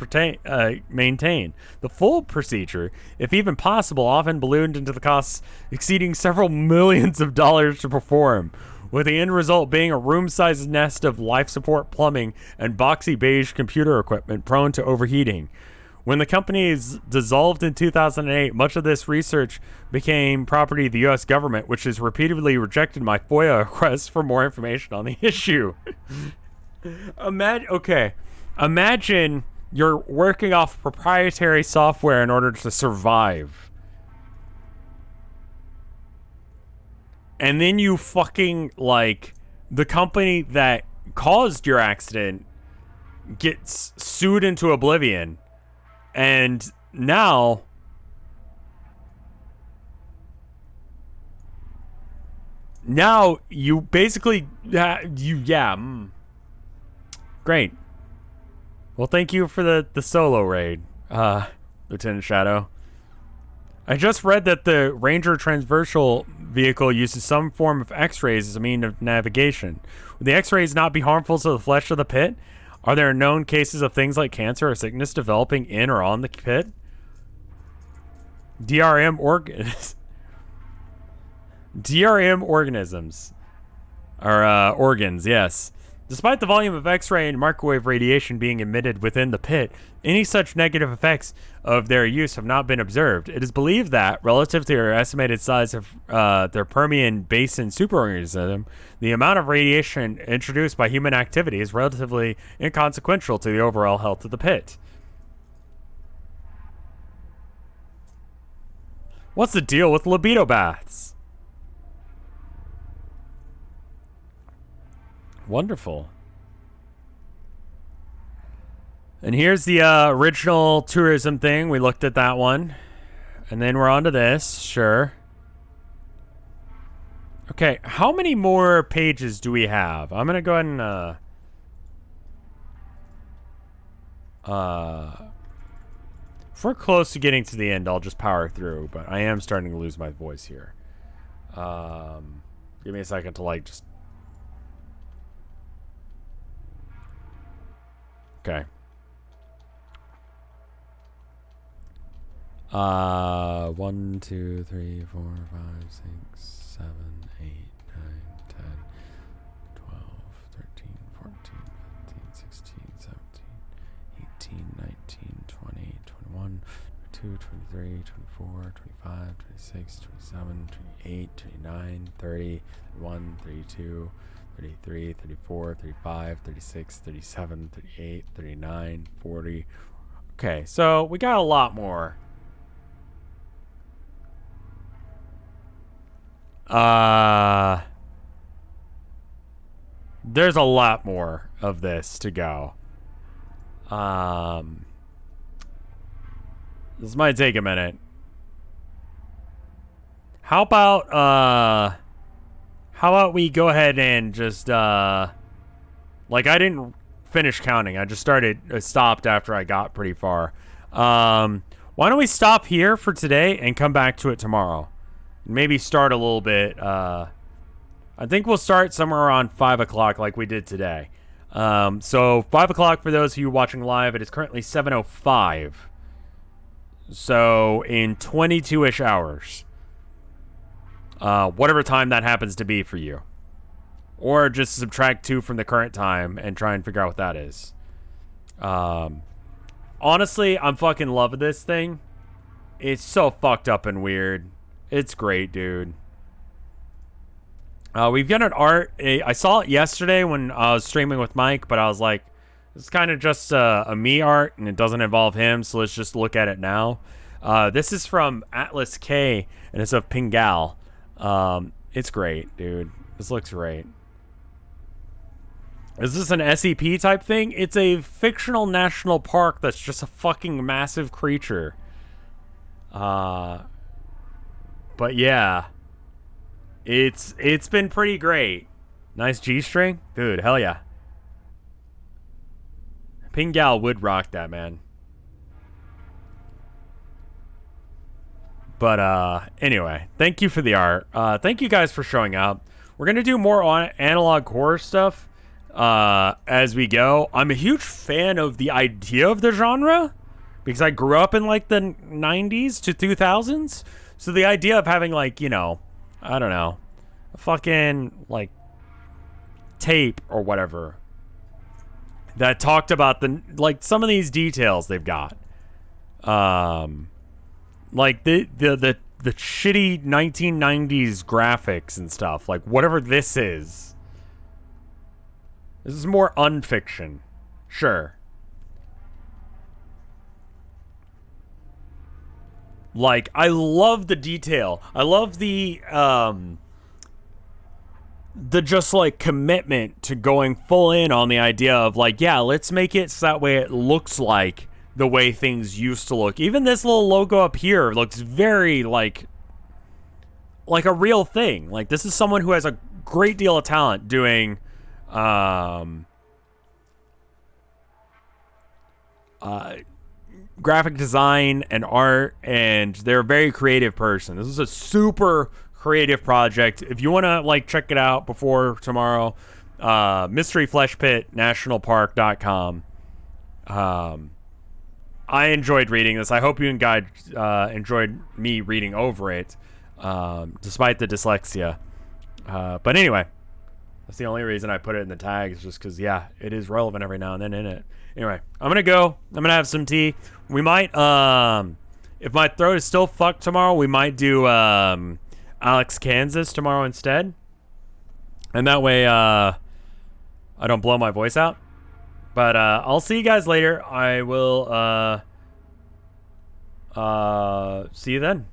A: maintain. The full procedure, if even possible, often ballooned into the costs exceeding several millions of dollars to perform, with the end result being a room-sized nest of life support plumbing and boxy beige computer equipment prone to overheating. When the company is dissolved in 2008, much of this research became property of the U.S. government, which has repeatedly rejected my FOIA requests for more information on the issue. Imagine you're working off proprietary software in order to survive. And then you fucking, like, the company that caused your accident gets sued into oblivion. And now you basically, Great. Well, thank you for the solo raid, Lieutenant Shadow. I just read that the Ranger transversal vehicle uses some form of X-rays as a means of navigation. Would the X-rays not be harmful to the flesh of the pit? Are there known cases of things like cancer or sickness developing in or on the pit? DRM organisms. Or organs, yes. Despite the volume of X-ray and microwave radiation being emitted within the pit, any such negative effects of their use have not been observed. It is believed that, relative to their estimated size of their Permian Basin superorganism, the amount of radiation introduced by human activity is relatively inconsequential to the overall health of the pit. What's the deal with libido baths? Wonderful. And here's the original tourism thing. We looked at that one. And then we're on to this. Sure. Okay, how many more pages do we have? I'm going to go ahead and... if we're close to getting to the end, I'll just power through. But I am starting to lose my voice here. Give me a second to, like, just... Okay. 1, 2, 3, 4, 5, 6, 7, 8, 9, 10, 12, 13, 14, 15, 16, 17, 18, 19, 20, 21, 22, 23, 24, 25, 26, 27, 28, 29, 30, 31, 32, 33, 34, 35, 36, 37, 38, 39, 40. Okay, so we got a lot more. There's a lot more of this to go. This might take a minute. How about we go ahead and just like, I didn't finish counting. I just stopped after I got pretty far. Why don't we stop here for today and come back to it tomorrow? Maybe start a little bit. I think we'll start somewhere around 5 o'clock like we did today. So 5 o'clock for those of you watching live. It is currently 7:05. So in 22-ish hours. Whatever time that happens to be for you. Or just subtract 2 from the current time and try and figure out what that is. Honestly, I'm fucking loving this thing. It's so fucked up and weird. It's great, dude. We've got an art. I saw it yesterday when I was streaming with Mike, but I was like, it's kind of just a me art, and it doesn't involve him, so let's just look at it now. This is from Atlas K, and it's of Pingal. It's great, dude. This looks great. Is this an SCP type thing? It's a fictional national park that's just a fucking massive creature. But yeah. It's been pretty great. Nice G-string? Dude, hell yeah. Pingal would rock that, man. But anyway, thank you for the art. Thank you guys for showing up. We're gonna do more on analog horror stuff as we go. I'm a huge fan of the idea of the genre because I grew up in like the 90s to 2000s. So the idea of having, like, you know, I don't know, a fucking like tape or whatever that talked about the, like, some of these details they've got. Like the shitty 1990s graphics and stuff. Like, whatever this is. This is more unfiction. Sure. Like, I love the detail. I love the just, like, commitment to going full in on the idea of, like, yeah, let's make it so that way it looks like the way things used to look. Even this little logo up here looks very like a real thing. Like, this is someone who has a great deal of talent doing graphic design and art, and they're a very creative person. This is a super creative project. If you want to, like, check it out before tomorrow, mysteryfleshpitnationalpark.com. I enjoyed reading this. I hope you guys enjoyed me reading over it, despite the dyslexia. But anyway, that's the only reason I put it in the tags, just because, yeah, it is relevant every now and then, isn't it? Anyway, I'm going to go. I'm going to have some tea. We might, if my throat is still fucked tomorrow, we might do Alex, Kansas tomorrow instead. And that way I don't blow my voice out. But I'll see you guys later. I will see you then.